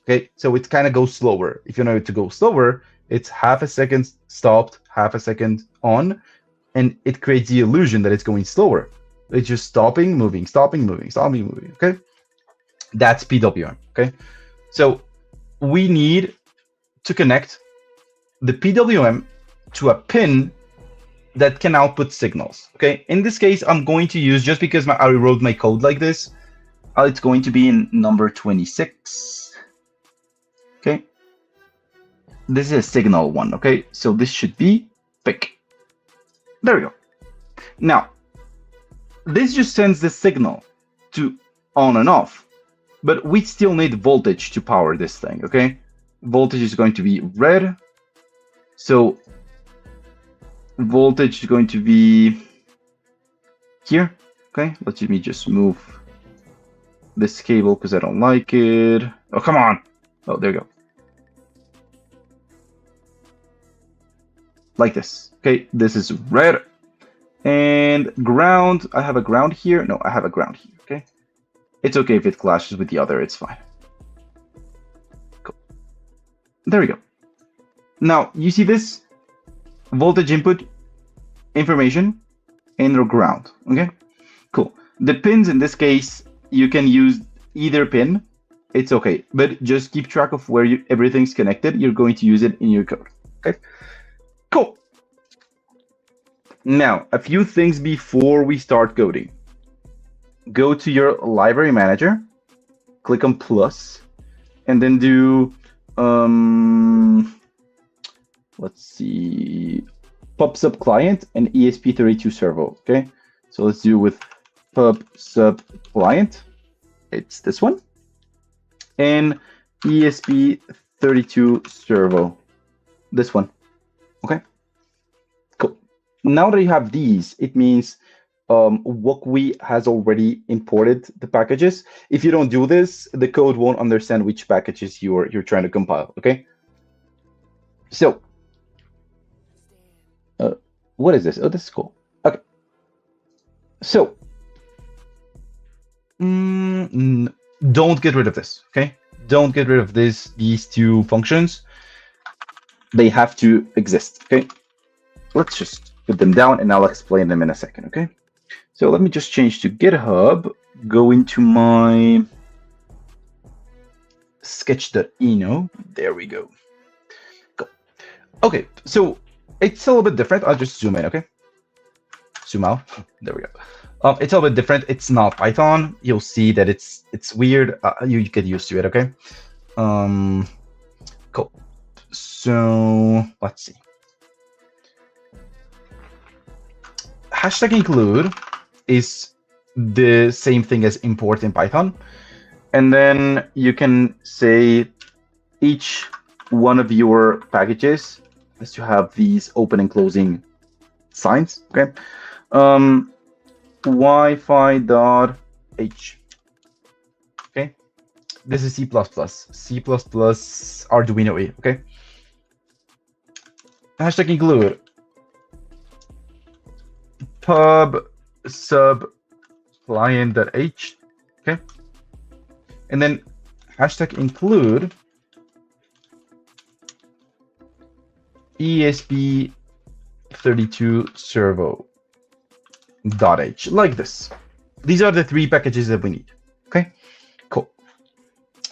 [SPEAKER 2] Okay, so it kind of goes slower. If you know it to go slower, it's half a second stopped, half a second on, and it creates the illusion that it's going slower. It's just stopping, moving, stopping, moving, stopping, moving. Okay, that's PWM. Okay, so we need to connect the PWM to a pin that can output signals. Okay, in this case, I'm going to use, just because I wrote my code like this, it's going to be in number 26. Okay, this is a signal one. Okay, so this should be pick. There we go. Now, this just sends the signal to on and off, but we still need voltage to power this thing. Okay, voltage is going to be red, so voltage is going to be here. Okay, let me just move this cable because I don't like it. Oh, come on. Oh, there you go. Like this. Okay, this is red. And ground, I have a ground here. No, I have a ground here. Okay, it's okay if it clashes with the other, it's fine. Cool. There we go. Now, you see this voltage input information and the ground. Okay, cool. The pins in this case, you can use either pin. It's okay, but just keep track of where everything's connected. You're going to use it in your code. Okay, cool. Now, a few things before we start coding. Go to your library manager, click on plus, and then do, let's see, pub sub client and ESP32 servo. Okay, so let's do with pub sub client. It's this one, and ESP32 servo, this one. Okay, cool. Now that you have these, it means Wokwi has already imported the packages. If you don't do this, the code won't understand which packages you're trying to compile. Okay, so what is this? Oh, this is cool. Okay, so don't get rid of this. Okay, don't get rid of these two functions. They have to exist. Okay, let's just put them down and I'll explain them in a second. Okay, so let me just change to GitHub, go into my sketch.eno. There we go. Okay, so it's a little bit different. I'll just zoom in. Okay, zoom out. There we go. It's a little bit different. It's not Python. You'll see that it's weird. You get used to it. Okay. Cool. So let's see. Hashtag include is the same thing as import in Python, and then you can say each one of your packages has to have these open and closing signs. Okay. Wi-Fi.h. Okay, this is C++. C++ Arduino E. Okay. Hashtag include pub sub client.h. Okay, and then hashtag include ESP32 servo. .h, like this. These are the three packages that we need. Okay, cool.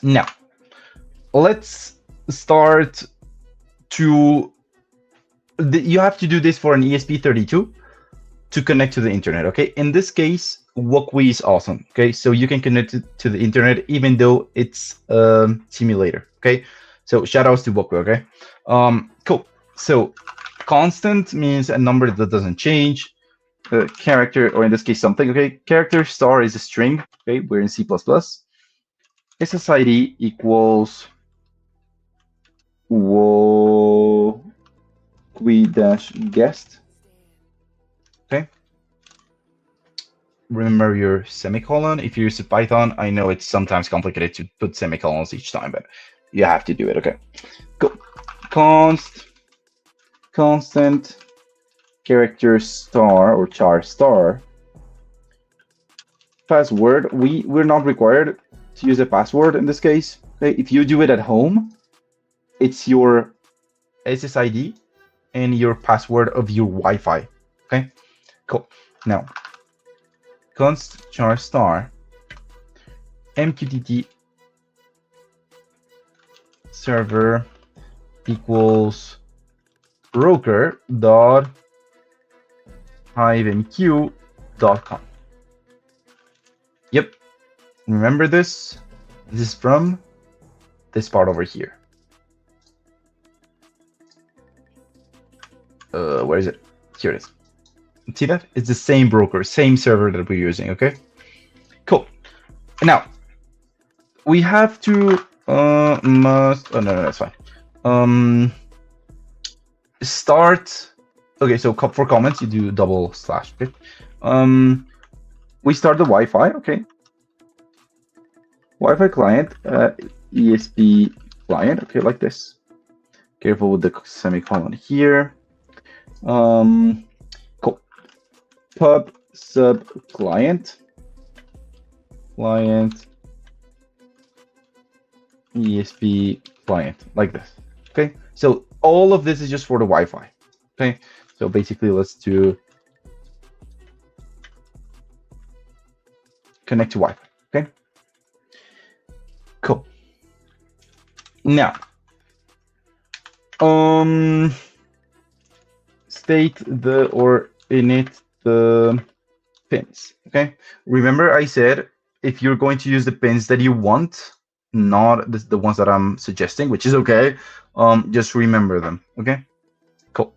[SPEAKER 2] Now let's start to you have to do this for an ESP32 to connect to the internet. Okay, in this case Wokwi is awesome. Okay, so you can connect it to the internet even though it's a simulator. Okay, so shout outs to Wokwi. Okay, cool. So constant means a number that doesn't change. Character, or in this case something. Okay, character star is a string. Okay, we're in C++. SSID equals Wokwi-guest. Okay, remember your semicolon. If you use Python, I know it's sometimes complicated to put semicolons each time, but you have to do it. Okay, cool. Constant character star or char star password, we're not required to use a password in this case. Okay, if you do it at home, it's your SSID and your password of your Wi-Fi. Okay, cool. Now, const char star MQTT server equals broker dot -q.com. Yep, remember this? This is from this part over here. Where is it? Here it is. See that? It's the same broker, same server that we're using, okay? Cool. Now, we have to, oh, no, that's fine. Start, okay, so for comments, you do /, okay? We start the Wi-Fi, okay? Wi-Fi client, ESP client, okay, like this. Careful with the semicolon here. Cool. Pub sub client ESP client, like this. Okay, so all of this is just for the Wi-Fi. Okay, so basically let's do connect to Wi-Fi. Okay, cool. Now, state the or init the pins. Okay, remember I said if you're going to use the pins that you want, not the ones that I'm suggesting, which is okay, just remember them. Okay, cool.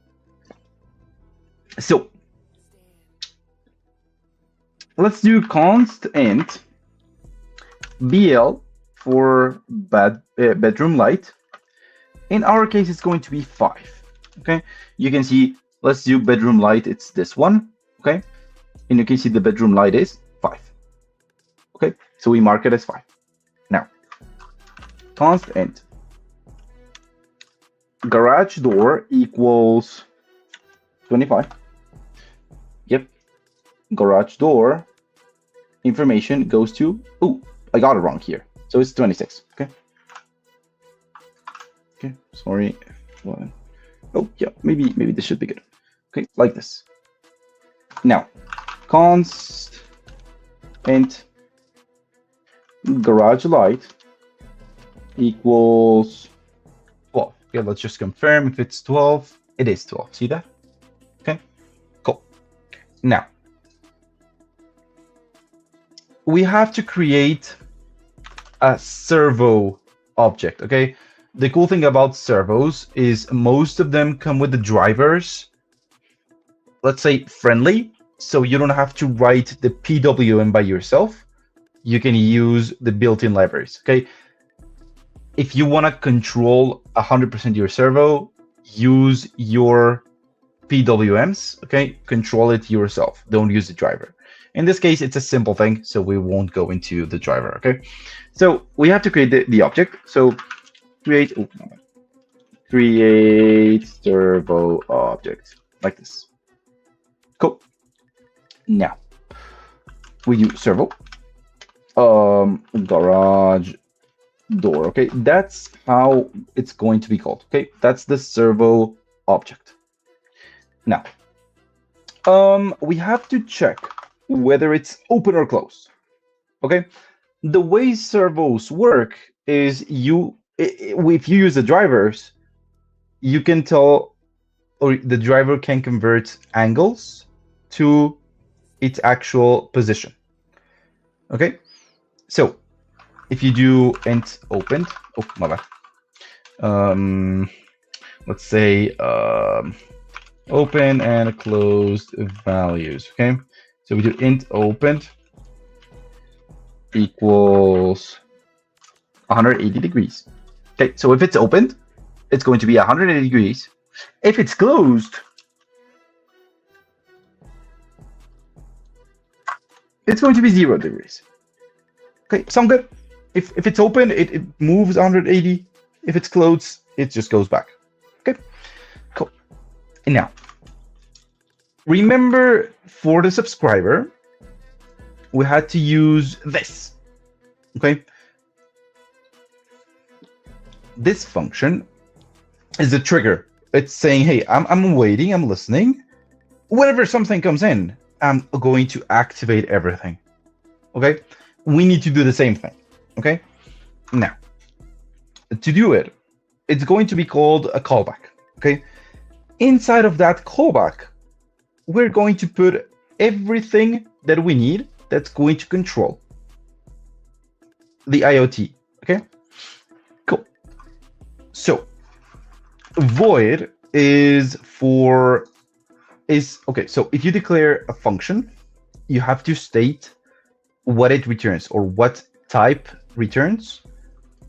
[SPEAKER 2] So let's do const int bl for bedroom light. In our case, it's going to be 5. Okay, you can see, let's do bedroom light, it's this one. Okay, and you can see the bedroom light is 5. Okay, so we mark it as 5. Now, const int garage door equals 25. Yep, garage door information goes to, oh, I got it wrong here, so it's 26. Okay, okay, sorry. Oh yeah, maybe this should be good. Okay, like this. Now, const int garage light equals 12. Okay, let's just confirm if it's 12. It is 12. See that? Okay, cool. Now, we have to create a servo object. Okay, the cool thing about servos is most of them come with the drivers, let's say friendly, so you don't have to write the PWM by yourself. You can use the built-in libraries. Okay, if you want to control 100% your servo, use your PWMs. Okay, control it yourself, don't use the driver. In this case, it's a simple thing, so we won't go into the driver. Okay, so we have to create the object. So create servo object, like this. Cool. Now we do servo garage door. Okay, that's how it's going to be called. Okay, that's the servo object. Now we have to check whether it's open or closed. Okay, the way servos work is if you use the drivers, you can tell, or the driver can convert angles to its actual position. Okay, so if you do int opened, oh my bad, let's say open and closed values. Okay, so we do int opened equals 180 degrees. Okay, so if it's opened, it's going to be 180 degrees. If it's closed, it's going to be 0 degrees. Okay, sound good? If it's open, it moves 180. If it's closed, it just goes back. Okay, cool. And now, remember for the subscriber, we had to use this. Okay. This function is the trigger. It's saying, hey, I'm waiting, I'm listening. Whenever something comes in, I'm going to activate everything. Okay. We need to do the same thing. Okay. Now, to do it, it's going to be called a callback. Okay. Inside of that callback, we're going to put everything that we need that's going to control the IoT. Okay. Cool. So void is okay. So if you declare a function, you have to state what it returns or what type returns,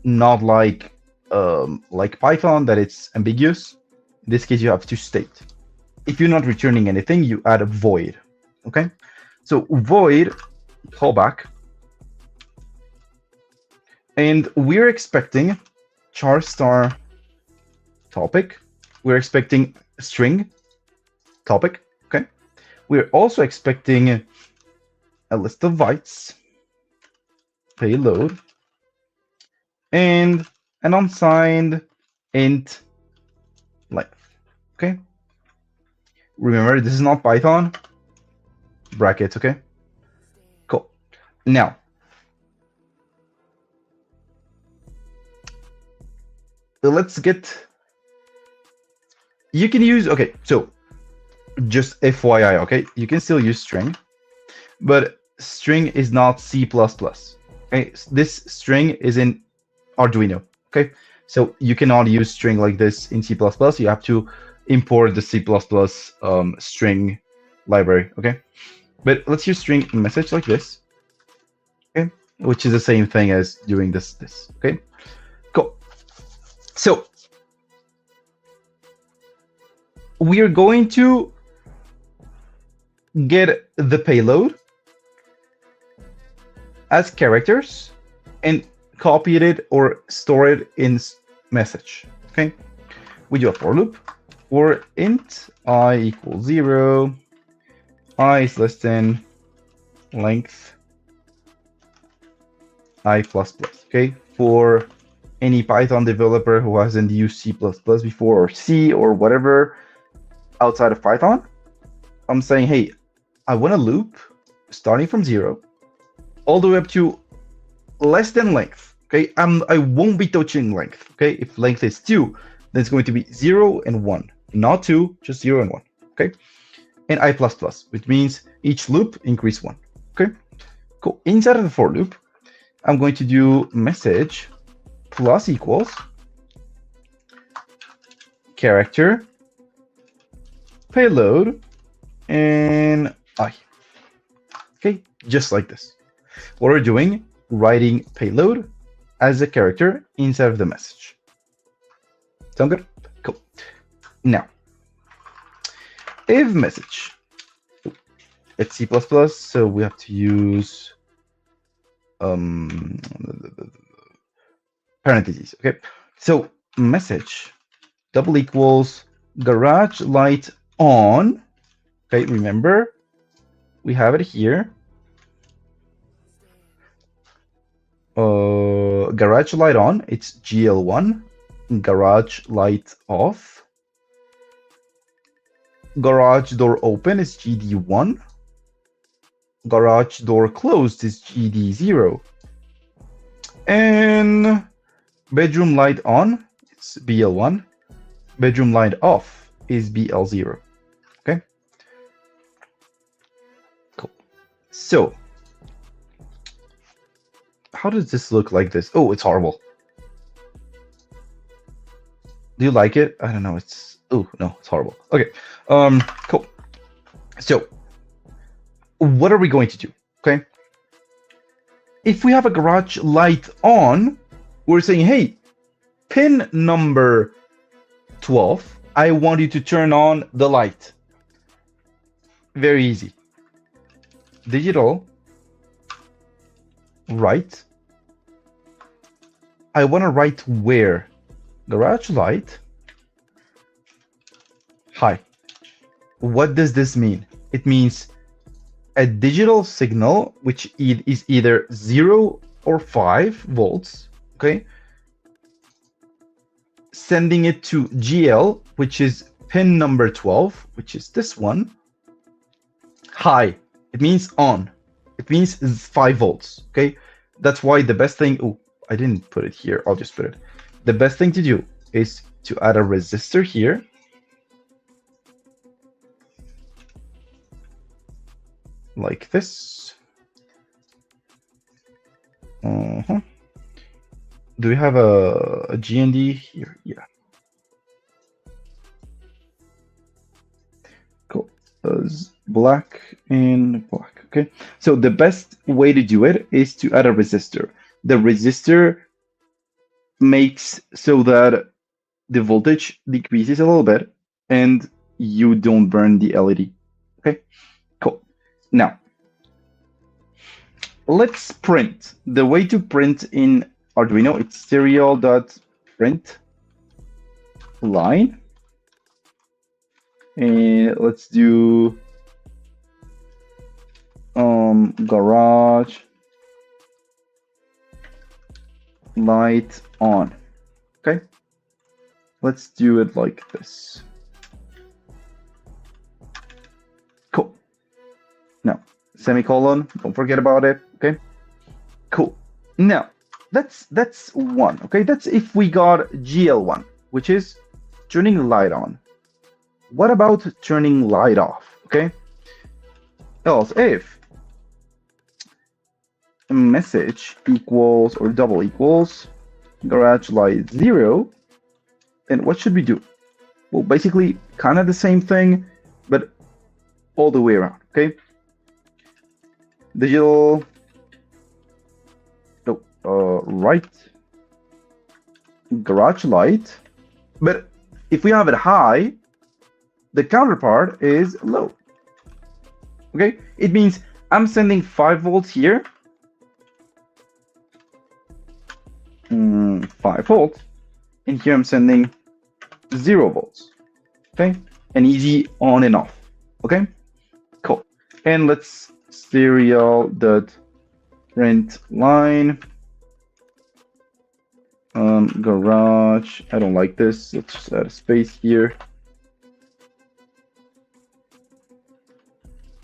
[SPEAKER 2] not like Python that it's ambiguous. In this case, you have to state. If you're not returning anything, you add a void. Okay, so void callback, and we're expecting char star topic. We're expecting string topic. Okay, we're also expecting a list of bytes, payload, and an unsigned int length. Okay. Remember, this is not Python. Brackets, okay? Cool. Now, let's get... You can use... Okay, so just FYI, okay? You can still use string, but string is not C++. Okay? This string is in Arduino, okay? So you cannot use string like this in C++. You have to import the C++ string library, okay? But let's use string message like this, okay? Which is the same thing as doing this, okay? Cool. So we are going to get the payload as characters and copy it or store it in message, okay? We do a for loop for int I equals 0, I is less than length I++, okay? For any Python developer who hasn't used C++ before, or C or whatever outside of Python, I'm saying, hey, I want a loop starting from 0 all the way up to less than length, okay? I won't be touching length, okay? If length is 2, then it's going to be 0 and 1, not 2, just 0 and 1, okay? And I++, which means each loop increase 1, okay? Cool. Inside of the for loop, I'm going to do message plus equals character payload and I, okay? Just like this. What we're doing, writing payload as a character inside of the message. Sound good? Cool. Now, if message, it's C++, so we have to use parentheses, okay? So message double equals garage light on, okay? Remember, we have it here. Garage light on, it's GL1. Garage light off. Garage door open is GD1. Garage door closed is GD0. And bedroom light on, it's BL1. Bedroom light off is BL0. Okay? Cool. So, how does this look like this? Oh, it's horrible. Do you like it? I don't know. It's... Oh, no, it's horrible. Okay. Cool. So, what are we going to do? Okay. If we have a garage light on, we're saying, hey, pin number 12, I want you to turn on the light. Very easy. Digital write. I want to write where? Garage light. Hi. What does this mean? It means a digital signal, which is either 0 or 5 volts, okay, sending it to GL, which is pin number 12, which is this one, high. It means on. It means 5 volts, okay? That's why the best thing, oh, I didn't put it here, I'll just put it. The best thing to do is to add a resistor here. Like this. Do we have a GND here? Yeah. Cool. Black and black. Okay. So the best way to do it is to add a resistor. The resistor makes so that the voltage decreases a little bit and you don't burn the LED. Okay. Cool. Now, let's print. The way to print in Arduino, it's serial.print line. And let's do garage light on. Okay. Let's do it like this. Cool. Now, semicolon, don't forget about it. Okay. Cool. Now, that's one. Okay, that's if we got GL1, which is turning light on. What about turning light off? Okay. Else, if message equals or double equals garage light 0, then what should we do? Well, basically, kind of the same thing, but all the way around. Okay. Digital. Right garage light, but if we have it high, the counterpart is low. Okay, it means I'm sending 5 volts here, 5 volts, and here I'm sending 0 volts. Okay, and easy on and off. Okay, cool. And let's serial.print line. Garage, I don't like this. Let's just add a space here.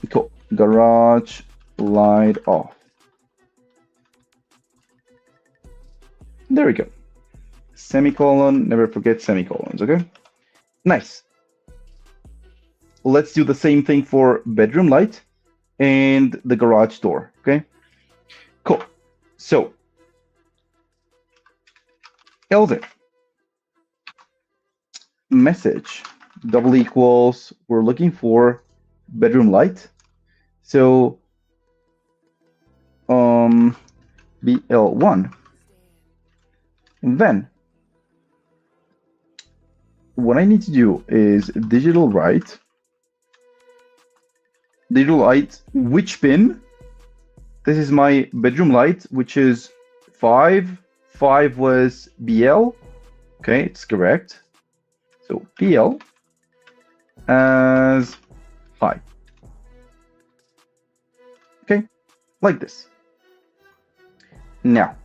[SPEAKER 2] Cool. Garage light off. There we go. Semicolon, never forget semicolons, okay? Nice. Let's do the same thing for bedroom light and the garage door, okay? Cool. So, else if message double equals, we're looking for bedroom light. So BL1. And then what I need to do is digital light, which pin? This is my bedroom light, which is 5. 5 was BL. Okay, it's correct. So BL as high. Okay, like this. Now,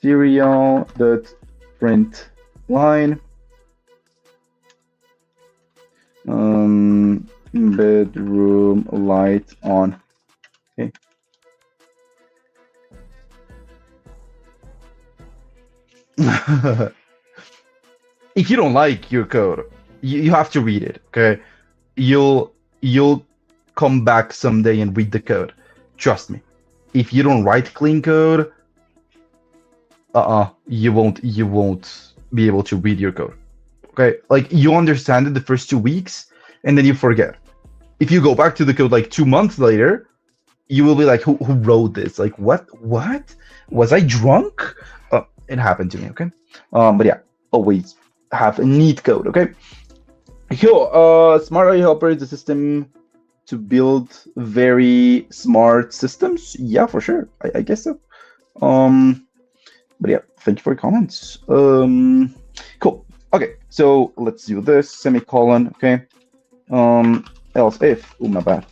[SPEAKER 2] serial.print line, bedroom light on. Okay. If you don't like your code, you have to read it. Okay, you'll come back someday and read the code. Trust me. If you don't write clean code, you won't be able to read your code. Okay, like you understand it the first 2 weeks and then you forget. If you go back to the code like 2 months later, you will be like, who wrote this? Like, what was I drunk? It happened to me. Okay, but yeah, always have a neat code. Okay, cool. Smart IO helper is a system to build very smart systems. Yeah, for sure. I guess so. But yeah, thank you for your comments. Cool. Okay, so let's do this semicolon. Okay, else if, oh my bad,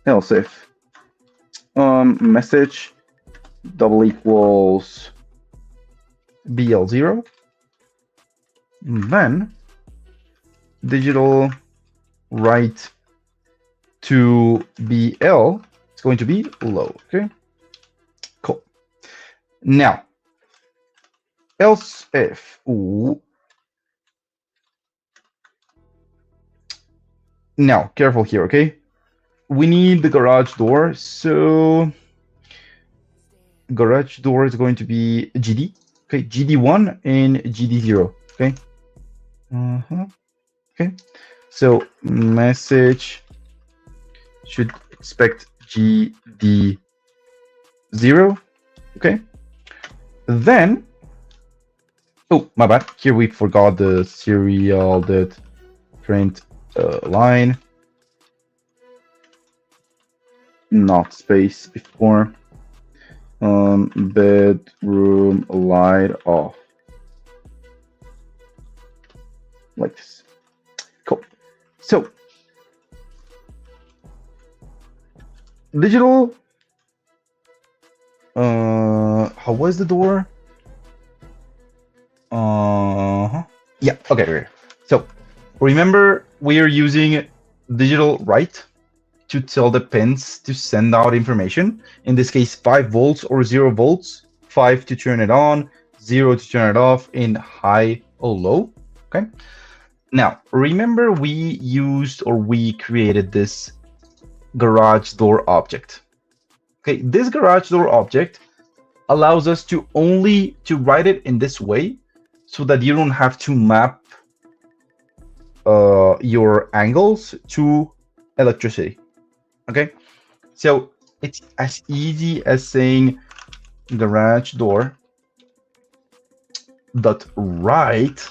[SPEAKER 2] else if message double equals BL0, then digital write to BL is going to be low. Okay, cool. Now, else if, ooh. Now, careful here, okay? We need the garage door, so garage door is going to be GD. Okay, GD1 and GD0. Okay. Okay. So message should expect GD0. Okay. Then, oh my bad. Here we forgot the serial that print line, not space before. Bedroom light off, like this. Cool. So digital, how was the door? Yeah, okay. So remember, we are using digital write to tell the pins to send out information. In this case, 5 volts or 0 volts, 5 to turn it on, 0 to turn it off in high or low. Okay. Now, remember we used or we created this garage door object. Okay, this garage door object allows us to only to write it in this way so that you don't have to map your angles to electricity. Okay, so it's as easy as saying garage door dot write,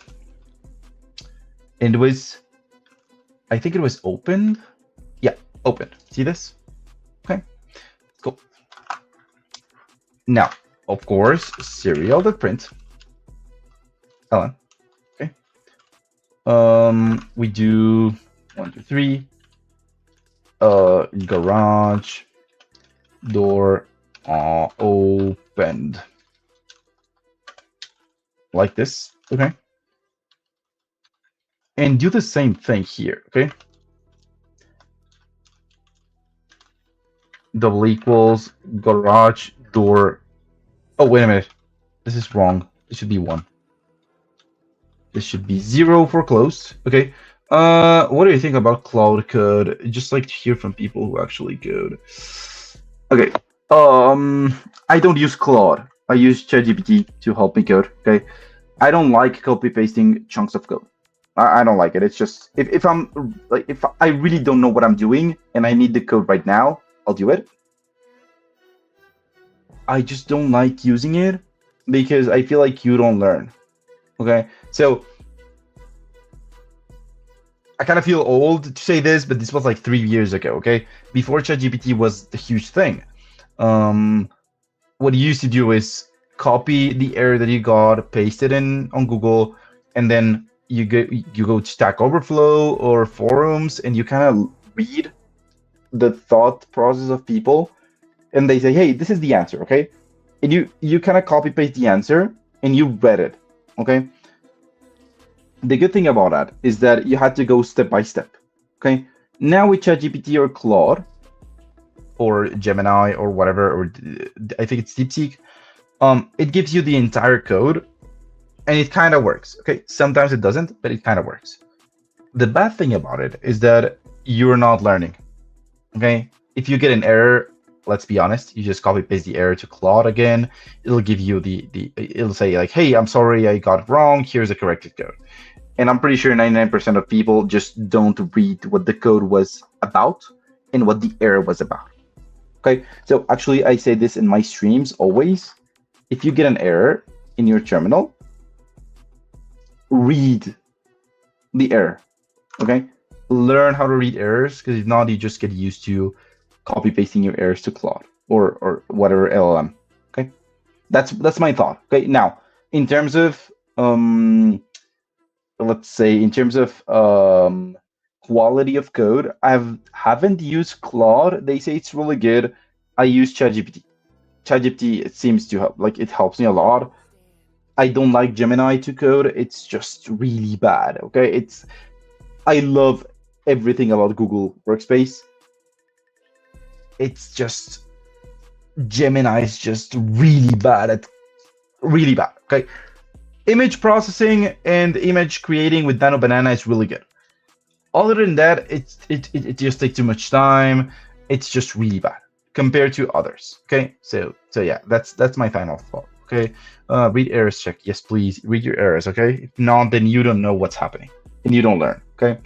[SPEAKER 2] and it was, I think it was opened. Yeah, open. See this? Okay, cool. Now, of course, serial dot print ln. Okay. We do 1, 2, 3. Garage door opened, like this. Okay, and do the same thing here. Okay, double equals garage door. Oh, wait a minute, this is wrong. It should be 1. This should be 0 for closed. Okay. What do you think about cloud code? I'd just like to hear from people who actually code. Okay. I don't use Claude. I use ChatGPT to help me code. Okay. I don't like copy pasting chunks of code. I don't like it. It's just if I'm like, if I really don't know what I'm doing and I need the code right now, I'll do it. I just don't like using it because I feel like you don't learn. Okay, so I kind of feel old to say this, but this was like 3 years ago. Okay, before ChatGPT was the huge thing. What you used to do is copy the error that you got, paste it in on Google, and then you go to Stack Overflow or forums, and you kind of read the thought process of people, and they say, "Hey, this is the answer." Okay, and you kind of copy paste the answer, and you read it. Okay. The good thing about that is that you had to go step by step. Okay. Now with ChatGPT or Claude or Gemini or whatever, or I think it's DeepSeek, it gives you the entire code, and it kind of works. Okay. Sometimes it doesn't, but it kind of works. The bad thing about it is that you're not learning. Okay. If you get an error, let's be honest, you just copy paste the error to Claude again. It'll give you it'll say like, "Hey, I'm sorry, I got it wrong. Here's the corrected code." And I'm pretty sure 99% of people just don't read what the code was about and what the error was about. Okay, so actually I say this in my streams always. If you get an error in your terminal, read the error. Okay, learn how to read errors, because if not, you just get used to copy pasting your errors to Claude or whatever LLM. Okay, that's my thought. Okay, now in terms of let's say in terms of quality of code. Haven't used Claude. They say it's really good. I use ChatGPT. ChatGPT, it seems to help, like it helps me a lot. I don't like Gemini to code. It's just really bad. Okay, I love everything about Google Workspace. It's just Gemini is just really bad. Okay, image processing and image creating with Nano Banana is really good. Other than that, it just takes too much time. It's just really bad compared to others. Okay, so yeah, that's my final thought. Okay, read errors check. Yes, please read your errors. Okay, if not, then you don't know what's happening and you don't learn. Okay,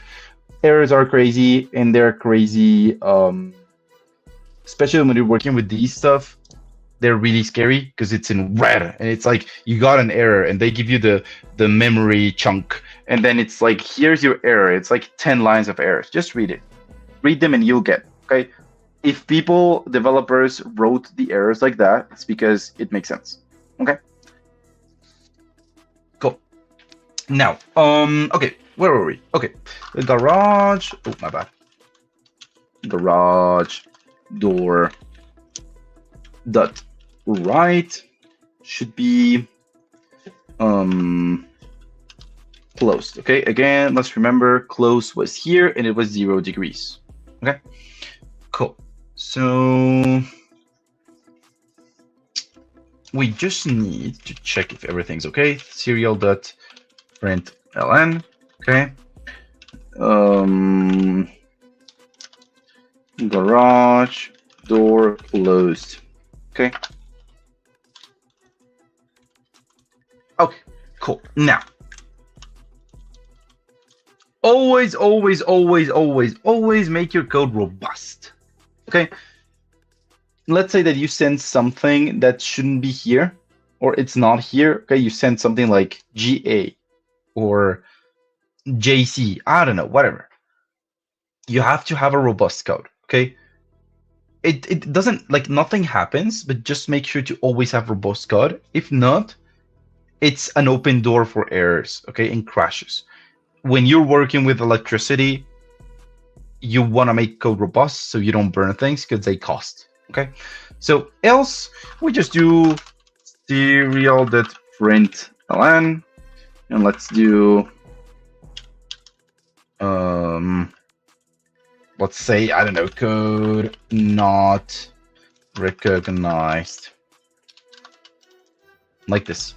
[SPEAKER 2] errors are crazy and they're crazy. Especially when you're working with these stuff, they're really scary because it's in red and it's like you got an error and they give you the memory chunk and then it's like here's your error. It's like 10 lines of errors. Just read it. Read them and you'll get. Okay. If developers wrote the errors like that, it's because it makes sense. Okay. Cool. Now, okay, where were we? Okay. The garage. Oh, my bad. Garage door dot right should be closed. Okay, again, let's remember close was here and it was 0 degrees. Okay, cool. So we just need to check if everything's okay. Serial dot println. Okay. Garage door closed. Okay. Okay, cool. Now, always make your code robust. Okay. Let's say that you send something that shouldn't be here, or it's not here. Okay, you send something like GA or JC. I don't know, whatever. You have to have a robust code. Okay. It doesn't, like, nothing happens, but just make sure to always have robust code. If not, it's an open door for errors, okay, and crashes. When you're working with electricity, you want to make code robust so you don't burn things because they cost, okay? So else, we just do serial.println, and let's do, let's say, I don't know, code not recognized, like this.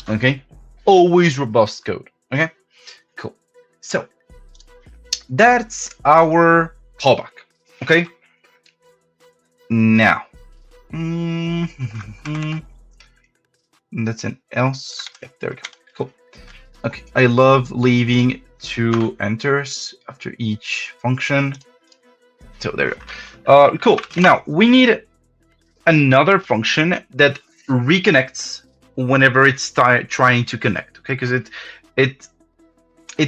[SPEAKER 2] Okay, always robust code. Okay, cool. So that's our callback. Okay, now that's an else. Yep, there we go. Cool. Okay, I love leaving 2 enters after each function. So there we go. Cool. Now we need another function that reconnects whenever it's trying to connect. Okay, because it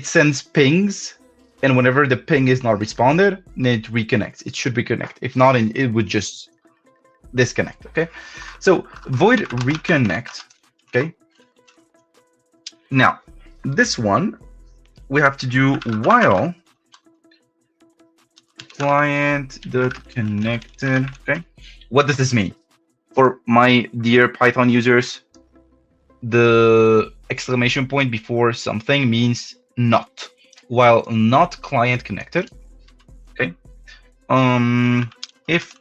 [SPEAKER 2] sends pings, and whenever the ping is not responded, then it reconnects. It should reconnect. If not, it would just disconnect. Okay, so void reconnect. Okay, now this one we have to do while client.connected. Okay, what does this mean? For my dear Python users, the exclamation point before something means not, while not client connected. Okay, if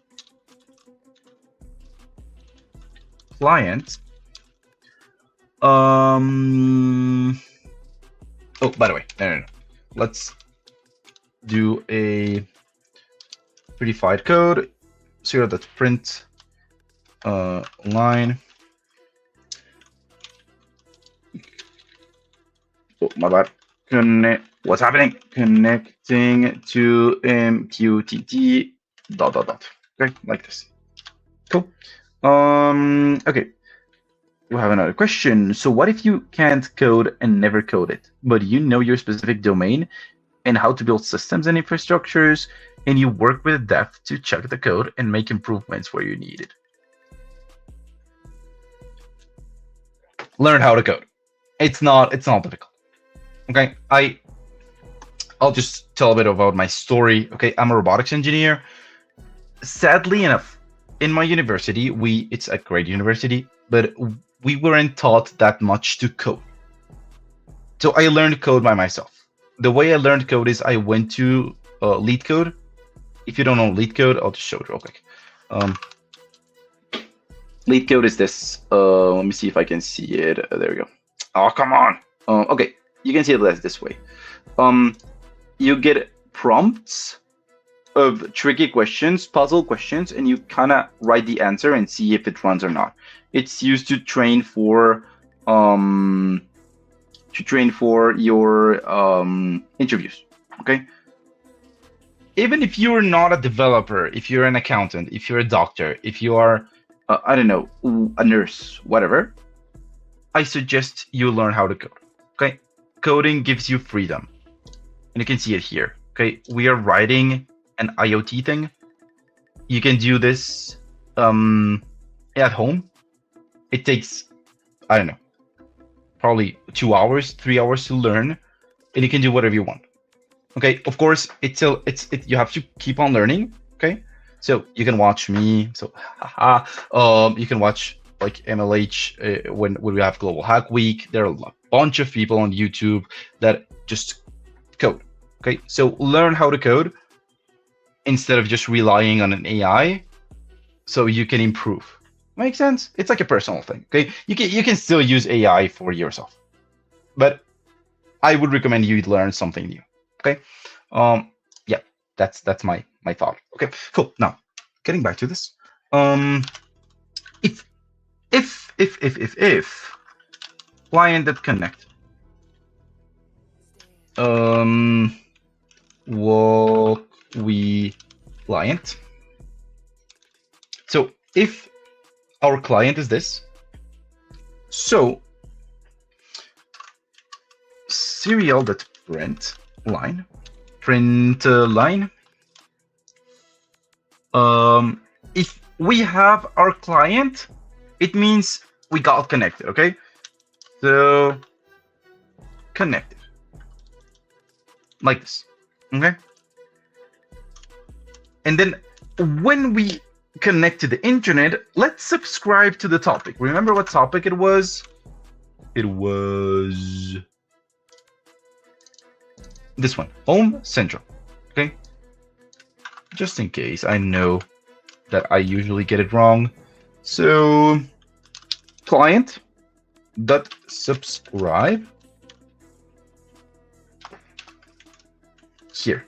[SPEAKER 2] client, oh, by the way, no. Let's do a predefined code. Serial.print line. Oh, my bad. What's happening? Connecting to MQTT ... Okay, like this. Cool. Okay. We have another question. So what if you can't code and never code it, but you know your specific domain and how to build systems and infrastructures, and you work with dev to check the code and make improvements where you need it? Learn how to code. It's not difficult. Okay, I'll just tell a bit about my story. Okay, I'm a robotics engineer. Sadly enough, in my university, it's a great university, but we weren't taught that much to code. So I learned code by myself. The way I learned code is I went to Lead Code. If you don't know Lead Code, I'll just show it real quick. Lead Code is this. Let me see if I can see it. There we go. Oh, come on. Okay, you can see it this way. You get prompts of tricky questions, puzzle questions, and you kind of write the answer and see if it runs or not. It's used to train for your interviews. Okay. Even if you're not a developer, if you're an accountant, if you're a doctor, if you are, I don't know, a nurse, whatever, I suggest you learn how to code. Okay. Coding gives you freedom. And you can see it here. Okay. We are writing an IoT thing. You can do this at home. It takes, I don't know, probably 2 hours, 3 hours to learn, and you can do whatever you want. Okay, of course, you have to keep on learning. Okay, so you can watch me. So, you can watch like MLH when we have Global Hack Week. There are a bunch of people on YouTube that just code. Okay, so learn how to code instead of just relying on an AI, so you can improve. Make sense? It's like a personal thing. Okay, you can still use AI for yourself, but I would recommend you learn something new. Okay, yeah, that's my thought. Okay, cool. Now, getting back to this, if client that connect, what we client. So if our client is this, so serial.print line, if we have our client, it means we got connected. Okay, so connected like this. Okay, and then when we connect to the internet, let's subscribe to the topic. Remember what topic it was? It was this one, Home Central. Okay, just in case, I know that I usually get it wrong. So client dot subscribe here.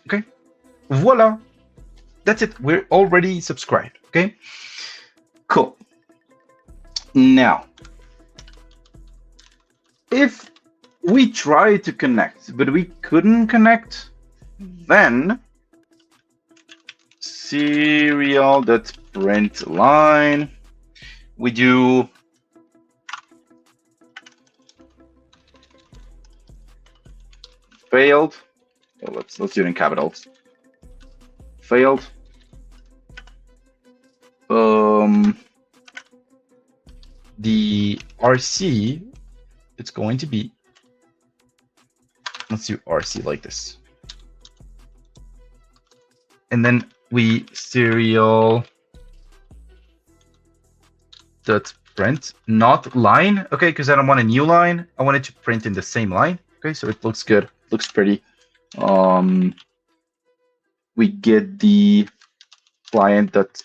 [SPEAKER 2] Okay, voila, that's it. We're already subscribed. Okay, cool. Now, if we tried to connect but we couldn't connect, then serial.print line, we do failed. Oh, let's do it in capitals. Failed. The RC, it's going to be, let's do RC like this. And then we serial dot print, not line. Okay, because I don't want a new line. I want it to print in the same line. Okay, so it looks good, looks pretty. We get the client that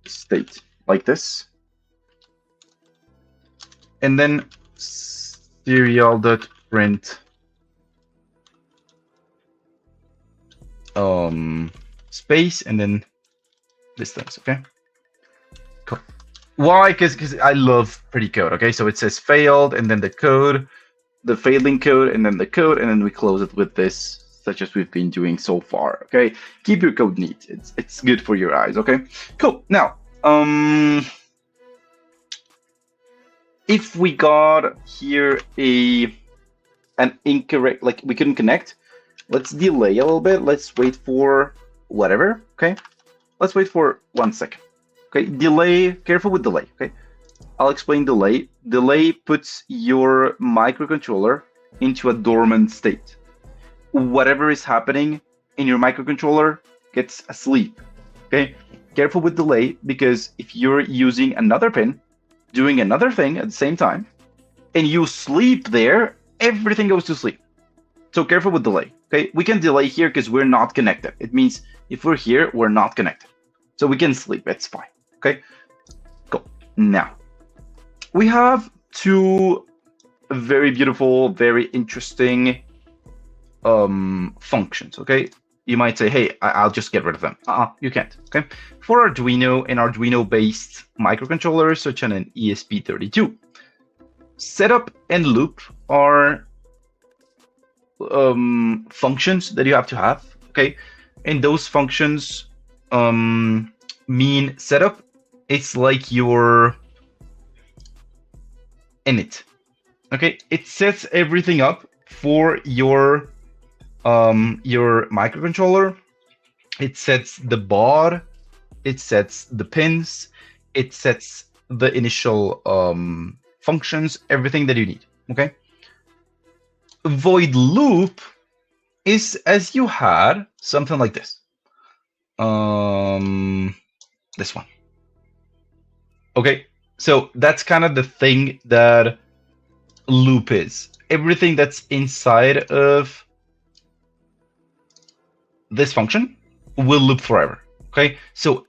[SPEAKER 2] state like this, and then serial.print space, and then this things. Okay, cool. Why? Because I love pretty code. Okay, so it says failed, and then the code, the failing code, and then the code, and then we close it with this, such as we've been doing so far. Okay, keep your code neat. It's good for your eyes. Okay, cool. Now, if we got here an incorrect, like we couldn't connect, let's delay a little bit. Let's wait for whatever. Okay, let's wait for 1 second. Okay, delay. Careful with delay. Okay, I'll explain delay. Delay puts your microcontroller into a dormant state. Whatever is happening in your microcontroller gets asleep. Okay, careful with delay, because if you're using another pin, doing another thing at the same time, and you sleep there, everything goes to sleep. So careful with delay. Okay, we can delay here because we're not connected. It means if we're here, we're not connected. So we can sleep, it's fine. Okay, cool. Now, we have two very beautiful, very interesting functions. Okay, you might say, hey, I'll just get rid of them. You can't. Okay, for Arduino and Arduino-based microcontrollers, such as an ESP32, setup and loop are functions that you have to have. Okay, and those functions mean setup. It's like your init. Okay, it sets everything up for your microcontroller. It sets the baud, it sets the pins, it sets the initial functions, everything that you need. Okay, void loop is as you had something like this. This one. Okay, so that's kind of the thing that loop is. Everything that's inside of this function will loop forever. Okay, so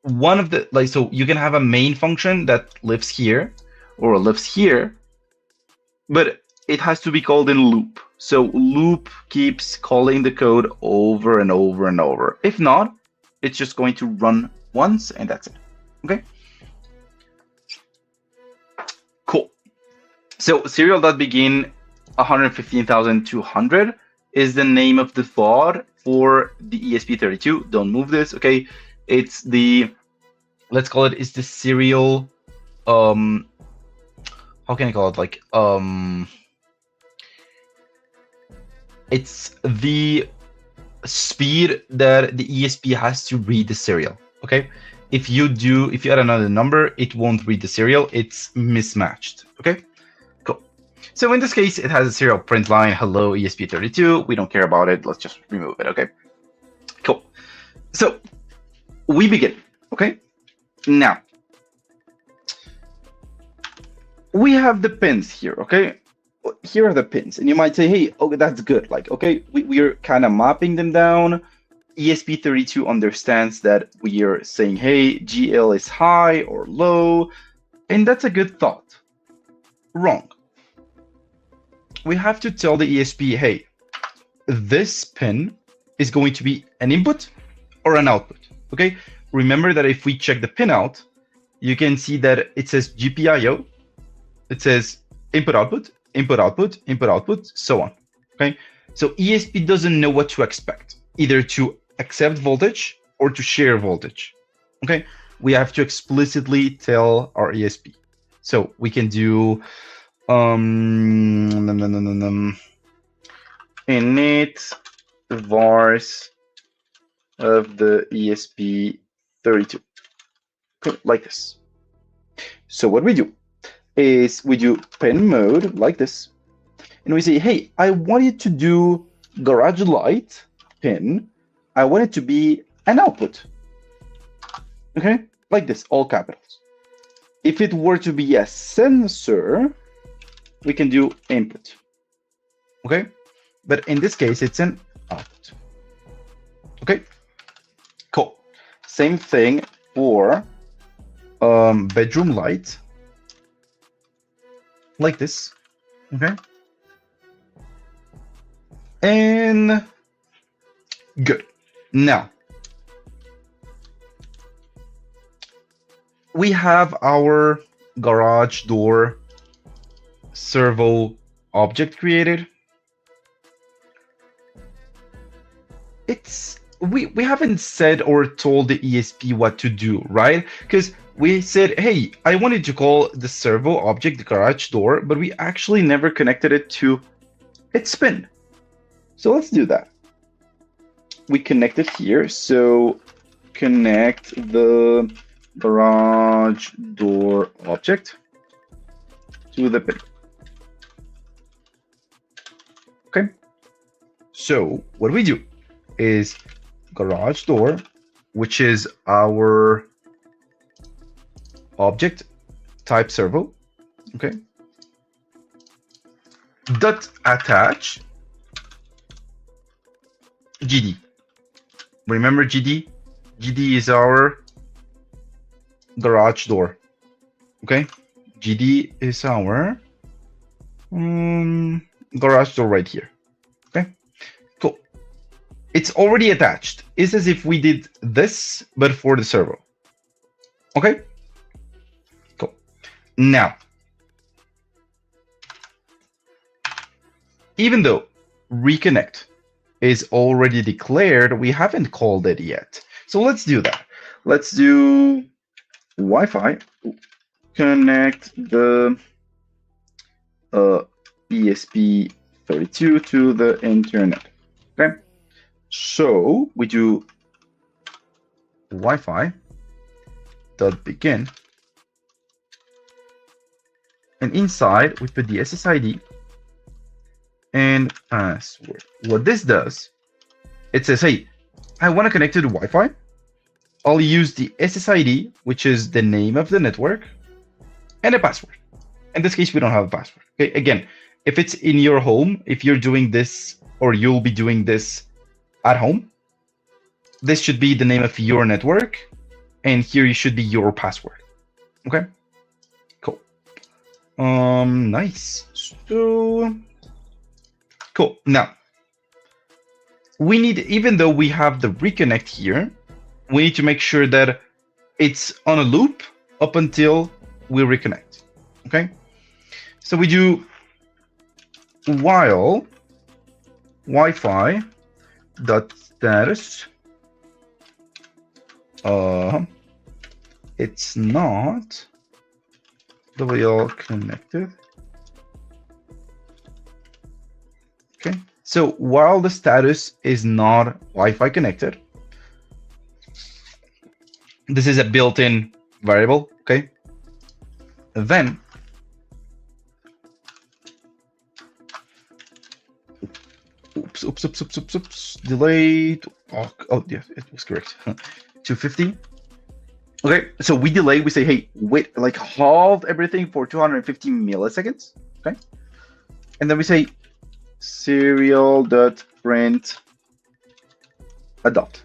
[SPEAKER 2] one of the so you can have a main function that lives here or lives here, but it has to be called in loop. So loop keeps calling the code over and over and over. If not, it's just going to run once and that's it. Okay, cool. So serial.begin 115,200 is the name of the baud for the ESP32. Don't move this. Okay, it's the, let's call it, is the serial how can I call it, like it's the speed that the ESP has to read the serial. Okay, if you add another number, it won't read the serial. It's mismatched. Okay, cool. So in this case, it has a serial print line, hello ESP32. We don't care about it. Let's just remove it. Okay, cool. So we begin. Okay, now we have the pins here. Okay, here are the pins, and you might say, hey, okay, that's good. Like, okay, we're kind of mapping them down. ESP32 understands that we are saying, hey, GL is high or low, and that's a good thought. Wrong. We have to tell the ESP, hey, this pin is going to be an input or an output. Okay, remember that if we check the pin out, you can see that it says GPIO, it says input output, input output, input output, so on. Okay, so ESP doesn't know what to expect, either to accept voltage or to share voltage. Okay, we have to explicitly tell our ESP. So we can do init vars of the ESP32, okay, like this. So what we do is we do pin mode like this, and we say, hey, I want it to do garage light pin. I want it to be an output. Okay, like this, all capitals. If it were to be a sensor, we can do input. Okay, but in this case, it's an output. Okay, cool. Same thing for bedroom light, like this. Okay, and good. Now we have our garage door servo object created. It's we haven't said or told the ESP what to do, right? Because we said, hey, I wanted to call the servo object the garage door, but we actually never connected it to its pin. So let's do that. We connect it here. So connect the garage door object to the pin. Okay. So what we do is garage door, which is our object type servo. Okay. Dot attach GD. Remember GD? GD is our garage door. Okay. GD is our garage door right here. Okay. Cool. It's already attached. It's as if we did this, but for the servo. Okay. Cool. Now, even though reconnect is already declared, we haven't called it yet. So let's do that. Let's do Wi-Fi connect the ESP32 to the internet. Okay. So we do Wi-Fi dot begin, and inside we put the SSID and password. What this does, it says, hey, I want to connect to the Wi-Fi. I'll use the SSID, which is the name of the network, and a password. In this case, we don't have a password. Okay. Again, if it's in your home, if you're doing this or you'll be doing this at home, this should be the name of your network, and here you should be your password. Okay. Cool. Nice. So cool. Now we need, even though we have the reconnect here, we need to make sure that it's on a loop up until we reconnect. Okay. So we do while Wi-Fi dot status it's not WL connected. Okay, so while the status is not Wi-Fi connected, this is a built-in variable. Okay, then oops, delayed. Oh yeah, it was correct. 250. Okay, so we delay, we say, hey, wait, like halt everything for 250 milliseconds. Okay, and then we say serial.print a dot,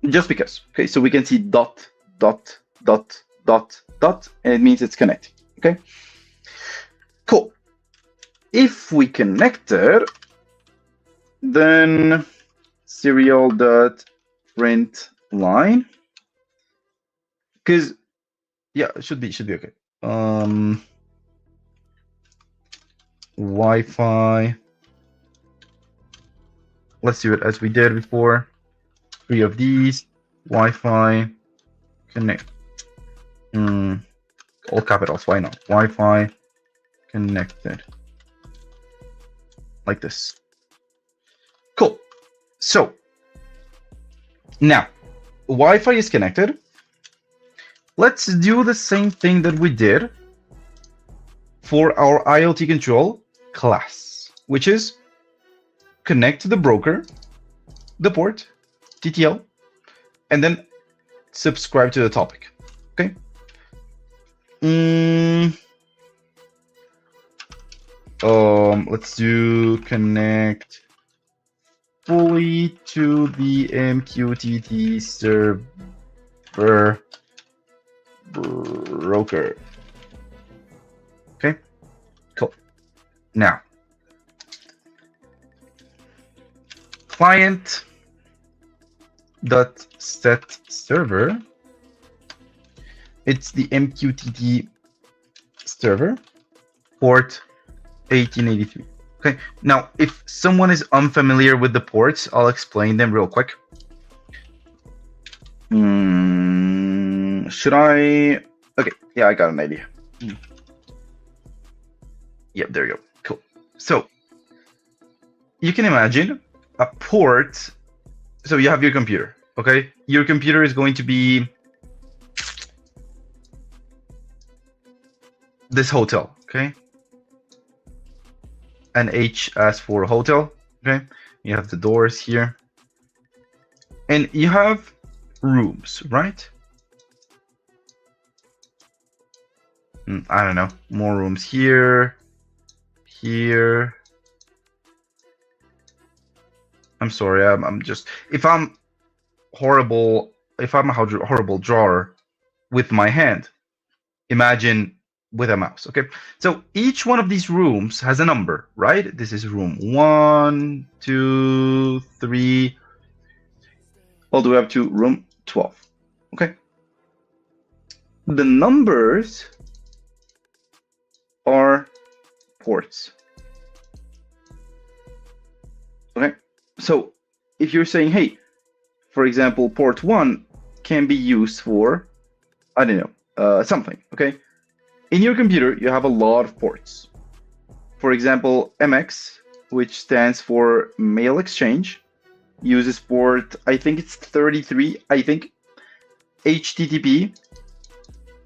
[SPEAKER 2] just because. Okay, so we can see dot, dot, dot, dot, dot, and it means it's connecting. Okay, cool. If we connected, then serial.print line, because yeah, it should be okay. Wi-Fi, let's do it as we did before. 3 of these. Wi-Fi connect, all capitals, why not? Wi-Fi connected, like this. Cool. So now Wi-Fi is connected. Let's do the same thing that we did for our IoT control class, which is connect to the broker, the port, TTL, and then subscribe to the topic. Okay. Let's do connect fully to the MQTT server broker. Okay, cool. Now, client dot set server. It's the MQTT server, port 1883. Okay, now if someone is unfamiliar with the ports, I'll explain them real quick. Should I? Okay, yeah, I got an idea. Yep, there you go. Cool. So you can imagine a port. So you have your computer. Okay, your computer is going to be this hotel. Okay, and H as for hotel. Okay, you have the doors here, and you have rooms, right? I don't know, more rooms here, here. I'm sorry, I'm just, if I'm horrible, if I'm a horrible drawer with my hand, imagine with a mouse. Okay, so each one of these rooms has a number, right? This is room 1, 2, 3, all the way up to room 12. Okay, the numbers are ports. Okay, so if you're saying, hey, for example, port 1 can be used for, I don't know, something. Okay, in your computer you have a lot of ports. For example, MX, which stands for mail exchange, uses port, I think it's 33. I think HTTP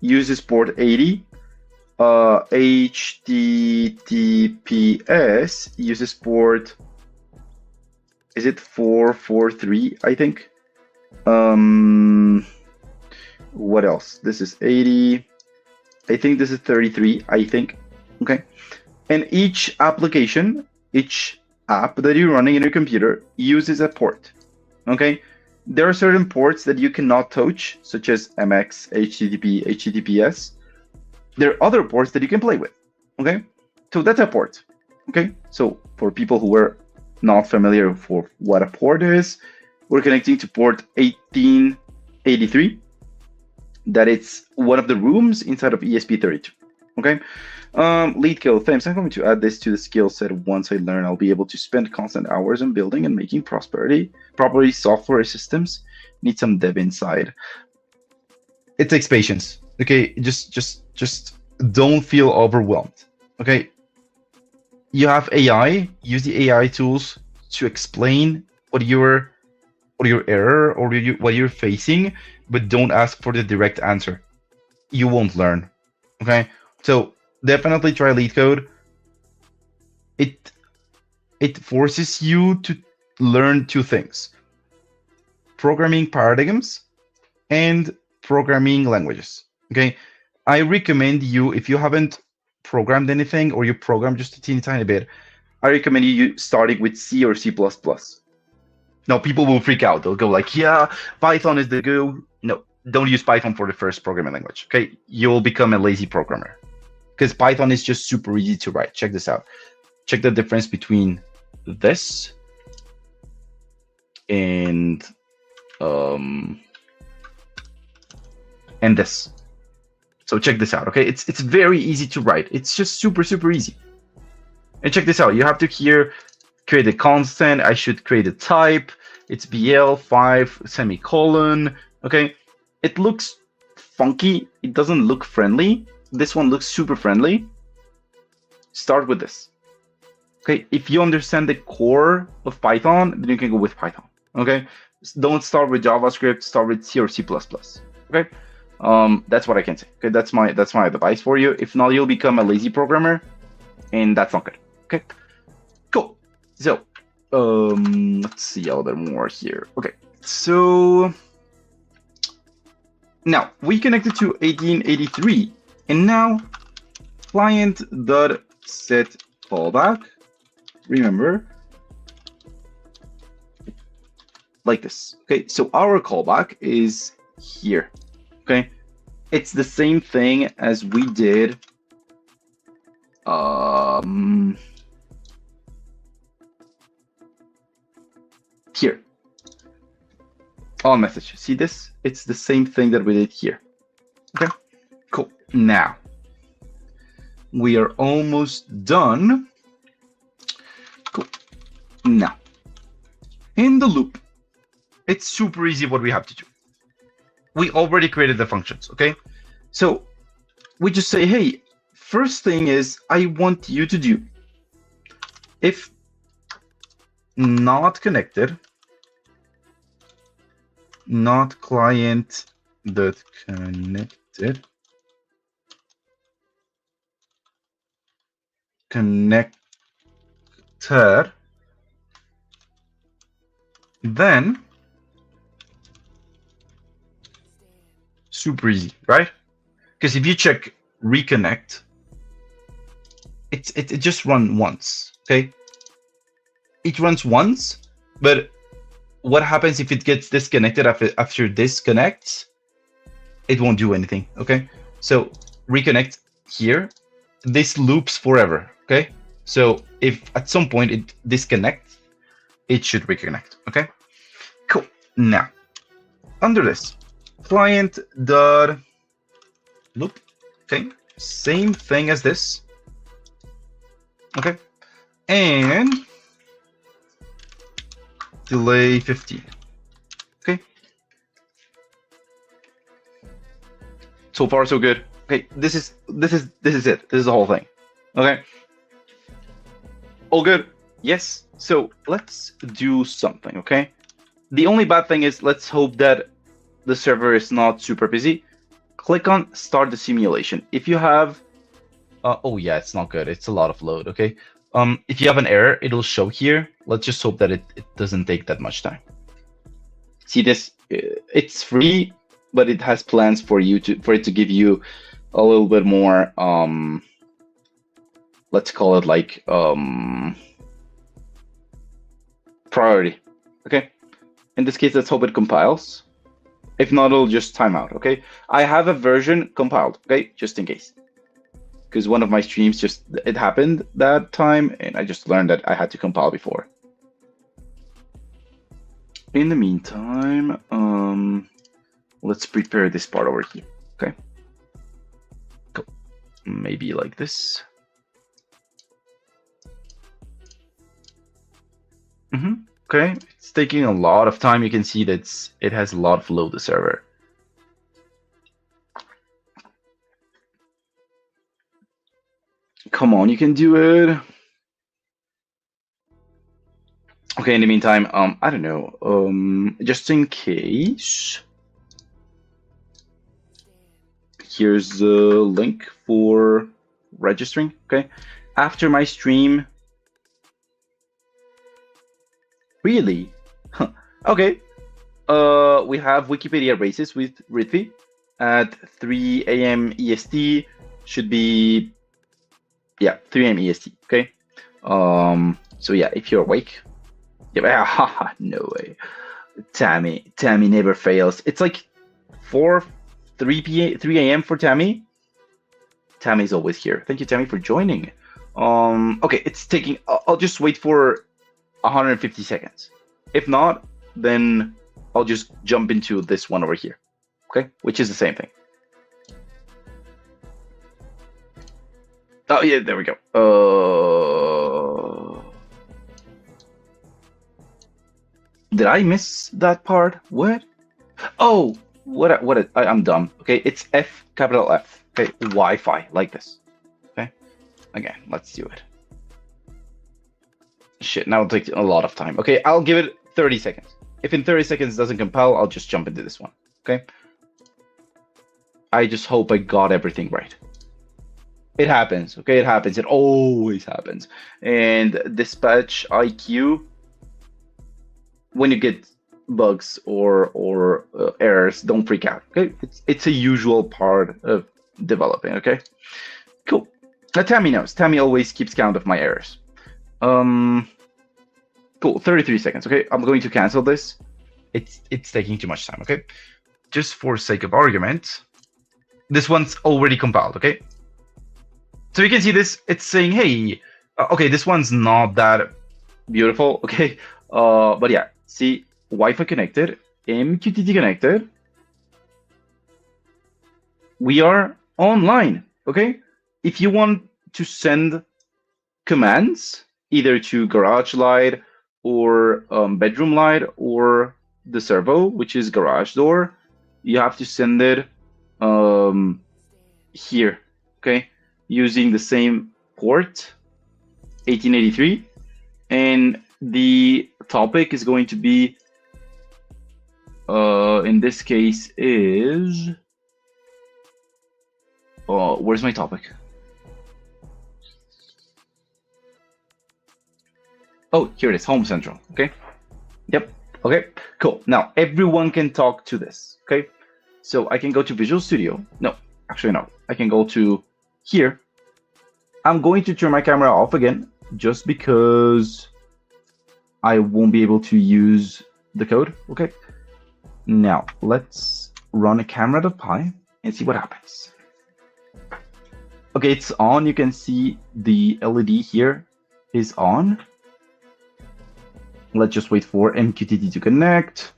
[SPEAKER 2] uses port 80. HTTPS uses port, is it 443? I think. What else? This is 80. I think this is 33. I think. Okay. And each application, each app that you're running in your computer uses a port. Okay. There are certain ports that you cannot touch, such as MX, HTTP, HTTPS. There are other ports that you can play with. Okay. So that's a port. Okay. So for people who are not familiar for what a port is, we're connecting to port 1883. That it's one of the rooms inside of ESP32. Okay. Lead code, thanks. I'm going to add this to the skill set. Once I learn, I'll be able to spend constant hours on building and making property software systems. Need some dev inside. It takes patience. Okay, just don't feel overwhelmed. Okay, you have AI. Use the AI tools to explain what your error or what you're facing, but don't ask for the direct answer. You won't learn. Okay, so definitely try lead code. It forces you to learn two things: programming paradigms and programming languages. Okay, I recommend you, if you haven't programmed anything or you program just a teeny tiny bit, I recommend you starting with C or C++. Now people will freak out. They'll go like, yeah, Python is the go. No, don't use Python for the first programming language. Okay, you'll become a lazy programmer because Python is just super easy to write. Check this out. Check the difference between this and this. So check this out. Okay, it's very easy to write. It's just super easy. And check this out. You have to here create a constant. I should create a type. It's BL5 semicolon. Okay, it looks funky. It doesn't look friendly. This one looks super friendly. Start with this. Okay, if you understand the core of Python, then you can go with Python. Okay, don't start with JavaScript. Start with C or C++. Okay, that's what I can say. Okay, that's my advice for you. If not, you'll become a lazy programmer, and that's not good. Okay, cool. So, let's see a little bit more here. Okay, so now we connected to 1883, and now client.set callback. Remember, like this. Okay, so our callback is here. Okay, it's the same thing as we did. Here. On message. See this? It's the same thing that we did here. Okay, cool. Now we are almost done. Cool. Now, in the loop, it's super easy what we have to do. We already created the functions, okay? So we just say, hey, first thing is I want you to do if not connected, not client dot connected, connected ter, then super easy, right? Because if you check reconnect, it just run once, okay? It runs once, but what happens if it gets disconnected after disconnects? It won't do anything, okay? So reconnect here, this loops forever, okay? So if at some point it disconnects, it should reconnect, okay? Cool. Now, under this, client dot loop, okay? Same thing as this, okay? And delay 15, okay? So far, so good. Okay, this is it. This is the whole thing. Okay. All good. Yes. So let's do something. Okay. The only bad thing is let's hope that the server is not super busy. Click on start the simulation. If you have, oh yeah, it's not good. It's a lot of load. Okay. If you have an error, it'll show here. Let's just hope that it doesn't take that much time. See this? It's free, but it has plans for it to give you a little bit more, let's call it like priority. Okay. In this case, let's hope it compiles. If not, it'll just time out. Okay. I have a version compiled. Okay, just in case, because one of my streams it happened that time, and I just learned that I had to compile before. In the meantime, let's prepare this part over here. Okay. Cool. Maybe like this. Okay, it's taking a lot of time. You can see that it has a lot of load the server. Come on, you can do it. Okay, in the meantime, I don't know, just in case, here's the link for registering. Okay, after my stream. Really? Okay. We have Wikipedia races with Ritvi at 3 a.m. EST. Should be, yeah, 3 a.m. EST. Okay. So yeah, if you're awake, yeah, no way. Tammy never fails. It's like 3 a.m. for Tammy. Tammy's always here. Thank you, Tammy, for joining. Okay, it's taking. I'll just wait for 150 seconds. If not, then I'll just jump into this one over here, okay? Which is the same thing. Oh yeah, there we go. Did I miss that part? What? Oh, I'm dumb. Okay, it's F, capital F. Okay, Wi-Fi, like this. Okay, again, let's do it. Shit, now it'll take a lot of time. Okay, I'll give it 30 seconds. If in 30 seconds it doesn't compile, I'll just jump into this one. Okay? I just hope I got everything right. It happens. Okay, it happens. It always happens. And dispatch IQ, when you get bugs or errors, don't freak out. Okay, it's a usual part of developing. Okay, cool. Now Tammy knows. Tammy always keeps count of my errors. Cool, 33 seconds. Okay, I'm going to cancel this. It's taking too much time. Okay, just for sake of argument, this one's already compiled. Okay, so you can see this. It's saying, hey, okay, this one's not that beautiful. Okay, but yeah, see, Wi-Fi connected, MQTT connected. We are online. Okay, if you want to send commands either to Garage Light or Bedroom Light or the servo, which is garage door, you have to send it here, okay, using the same port 1883, and the topic is going to be in this case is where's my topic? Oh, here it is, Home Central. Okay. Yep. Okay. Cool. Now everyone can talk to this. Okay. So I can go to Visual Studio. No, actually no. I can go to here. I'm going to turn my camera off again, just because I won't be able to use the code. Okay. Now let's run a camera.py and see what happens. Okay, it's on. You can see the LED here is on. Let's just wait for MQTT to connect.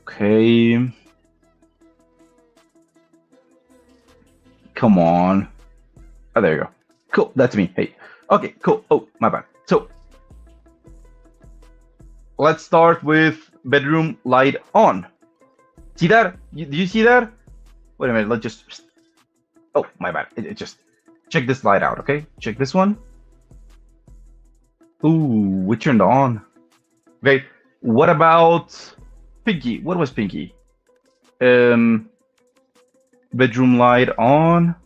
[SPEAKER 2] Okay. Come on. Oh, there you go. Cool, that's me. Hey. Okay, cool. Oh, my bad. So, let's start with bedroom light on. See that? Do you see that? Wait a minute, let's just... Oh, my bad. It just... Check this light out, okay? Check this one. Ooh, it turned on. Okay, what about Pinky? What was Pinky? Bedroom light on.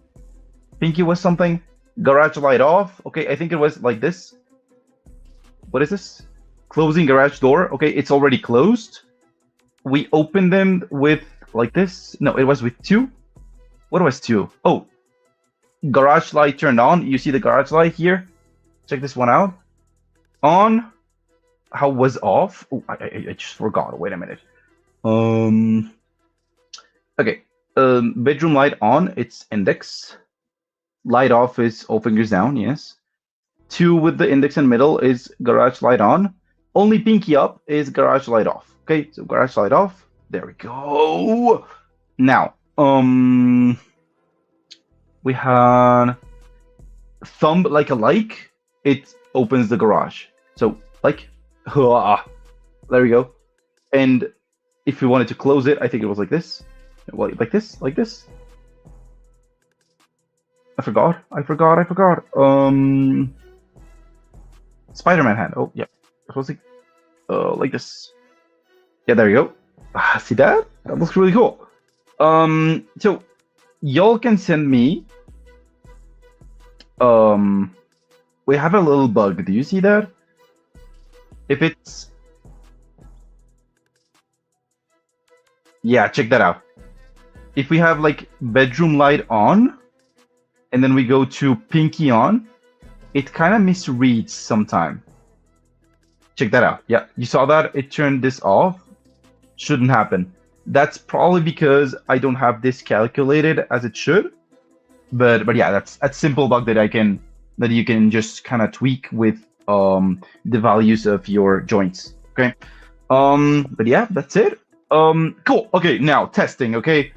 [SPEAKER 2] Pinky was something. Garage light off. Okay, I think it was like this. What is this? Closing garage door. Okay, it's already closed. We opened them with like this. No, it was with 2. What was 2? Oh, garage light turned on. You see the garage light here? Check this one out. On. How was off? Oh, I just forgot. Wait a minute. Okay. Bedroom light on. It's index. Light off is all fingers down. Yes. 2 with the index and middle is garage light on. Only pinky up is garage light off. Okay, so garage light off. There we go. Now, we had thumb like a like. It opens the garage. So like, there we go. And if we wanted to close it, I think it was like this. Well, like this, like this. I forgot. Spider-Man hand. Oh yeah, it was like this. Yeah, there you go. See that? That looks really cool. So y'all can send me. We have a little bug. Do you see that? If it's, yeah, check that out. If we have like bedroom light on, and then we go to pinky on, it kind of misreads sometime. Check that out. Yeah, you saw that? It turned this off. Shouldn't happen. That's probably because I don't have this calculated as it should. But yeah, that's a simple bug that you can just kind of tweak with the values of your joints. Okay. But yeah, that's it. Cool. Okay, now testing. Okay.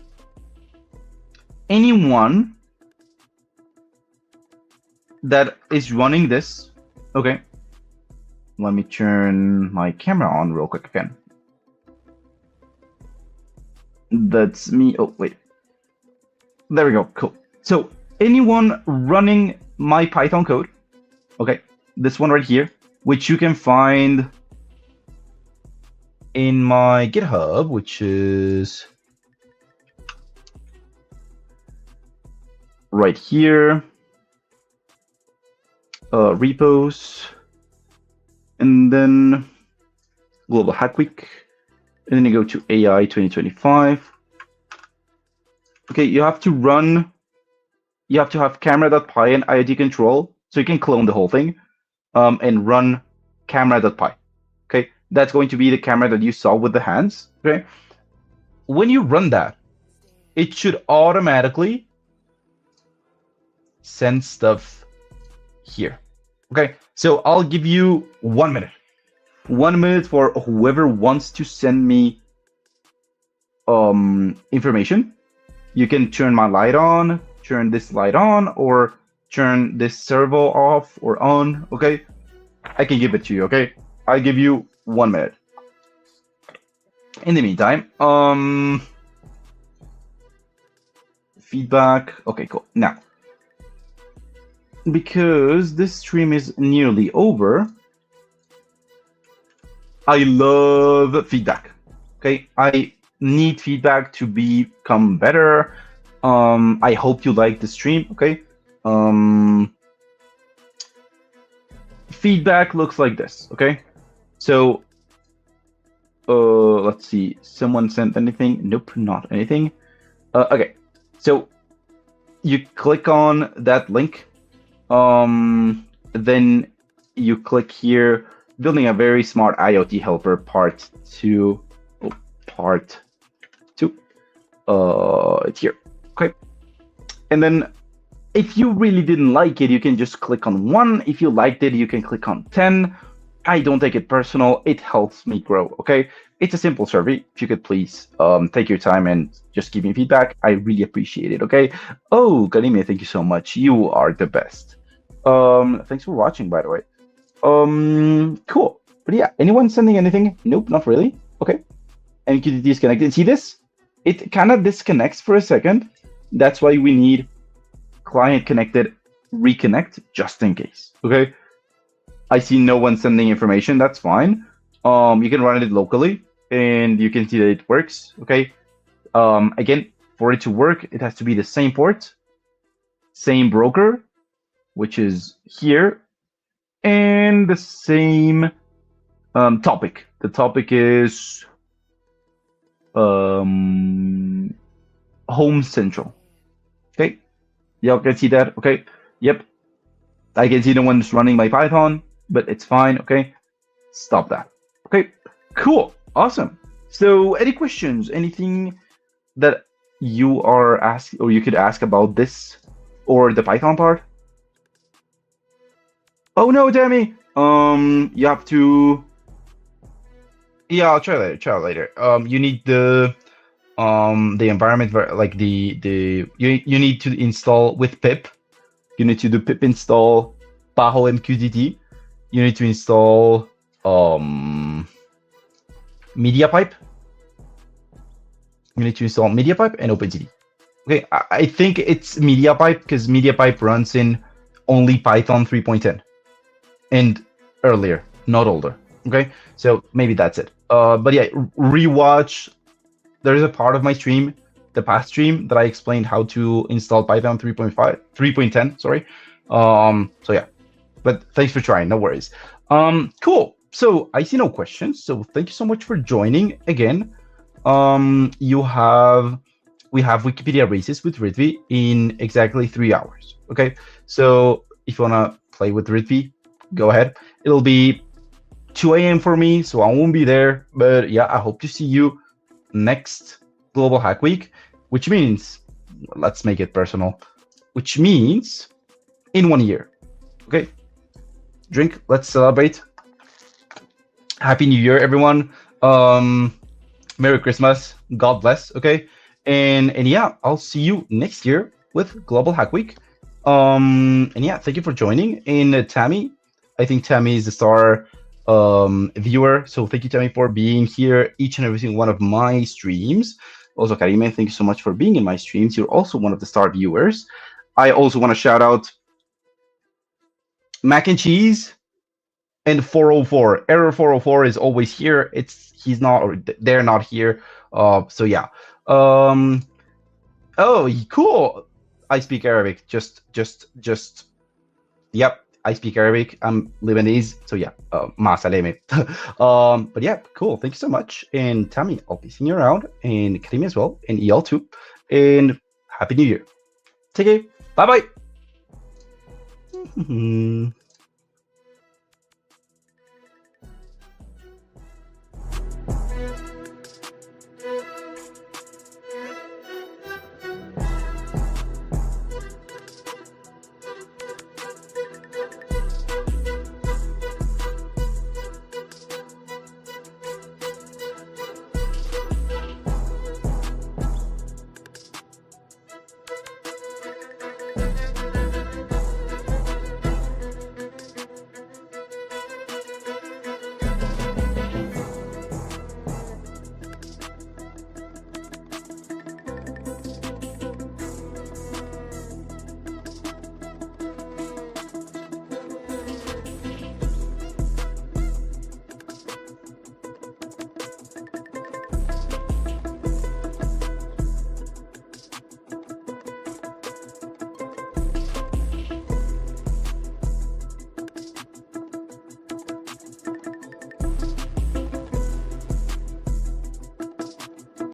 [SPEAKER 2] Anyone that is running this, okay. Let me turn my camera on real quick again. That's me. Oh, wait. There we go. Cool. So anyone running my Python code, okay, this one right here, which you can find in my GitHub, which is right here, repos, and then global hack week, and then you go to AI 2025. Okay, you have to have camera.py and IoT control, so you can clone the whole thing, and run camera.py. Okay, that's going to be the camera that you saw with the hands. Okay, when you run that, it should automatically send stuff here. Okay, so I'll give you 1 minute. 1 minute for whoever wants to send me information. You can turn my light on, turn this light on, or turn this servo off or on. Okay, I can give it to you. Okay, I give you 1 minute. In the meantime, feedback. Okay, cool. Now, because this stream is nearly over, I love feedback. Okay, I need feedback to become better. I hope you like the stream. Okay, Um, Feedback looks like this. Okay, so let's see. Someone sent anything? Nope, not anything. Okay, so you click on that link. Then you click here, building a very smart IoT helper part 2. Oh, part 2. It's here. Okay. And then if you really didn't like it, you can just click on 1. If you liked it, you can click on 10. I don't take it personal. It helps me grow. Okay. It's a simple survey. If you could please take your time and just give me feedback, I really appreciate it. Okay. Oh, Karime, thank you so much. You are the best. Thanks for watching, by the way. Cool. But yeah, anyone sending anything? Nope, not really. Okay. MQTT is connected. See this? It kind of disconnects for a second. That's why we need client connected reconnect just in case. Okay. I see no one sending information. That's fine. You can run it locally and you can see that it works. Okay. Again, for it to work, it has to be the same port, same broker, which is here, and the same topic. The topic is Home Central. Okay, y'all can see that. Okay, yep. I can see no one's running my Python, but it's fine. Okay, stop that. Okay, cool, awesome. So, any questions? Anything that you are asking, or you could ask about this or the Python part? Oh no, Demi. You have to. Yeah, I'll try later. Try later. You need the environment, like you need to install with pip. You need to do pip install Paho MQTT. You need to install MediaPipe. You need to install MediaPipe and OpenCD. Okay, I think it's MediaPipe because MediaPipe runs in only Python 3.10 and earlier, not older. Okay, so maybe that's it. But yeah, rewatch. There's a part of my stream, the past stream, that I explained how to install Python 3.10. Sorry. So yeah, but thanks for trying. No worries. Cool. So I see no questions. So thank you so much for joining again. We have Wikipedia races with Ritvi in exactly 3 hours. Okay, so if you wanna play with Ritvi, go ahead. It'll be 2 a.m. for me, so I won't be there. But yeah, I hope to see you next Global Hack Week, which means, let's make it personal, which means in 1 year. Okay, drink, let's celebrate. Happy New Year, everyone. Merry Christmas, God bless. Okay, and yeah, I'll see you next year with Global Hack Week. And yeah, thank you for joining. And Tammy, I think Tammy is the star viewer, so thank you, Tammy, for being here each and every single one of my streams. Also, Karime, thank you so much for being in my streams. You're also one of the star viewers. I also want to shout out Mac and Cheese and 404. Error 404 is always here. He's not, or they're not here. So yeah. Oh, cool. I speak Arabic. Just. Yep. I speak Arabic. I'm Lebanese, so yeah, ma saleme. But yeah, cool. Thank you so much. And Tammy, I'll be seeing you around, and Karimi as well, and y'all too. And Happy New Year. Take care. Bye bye.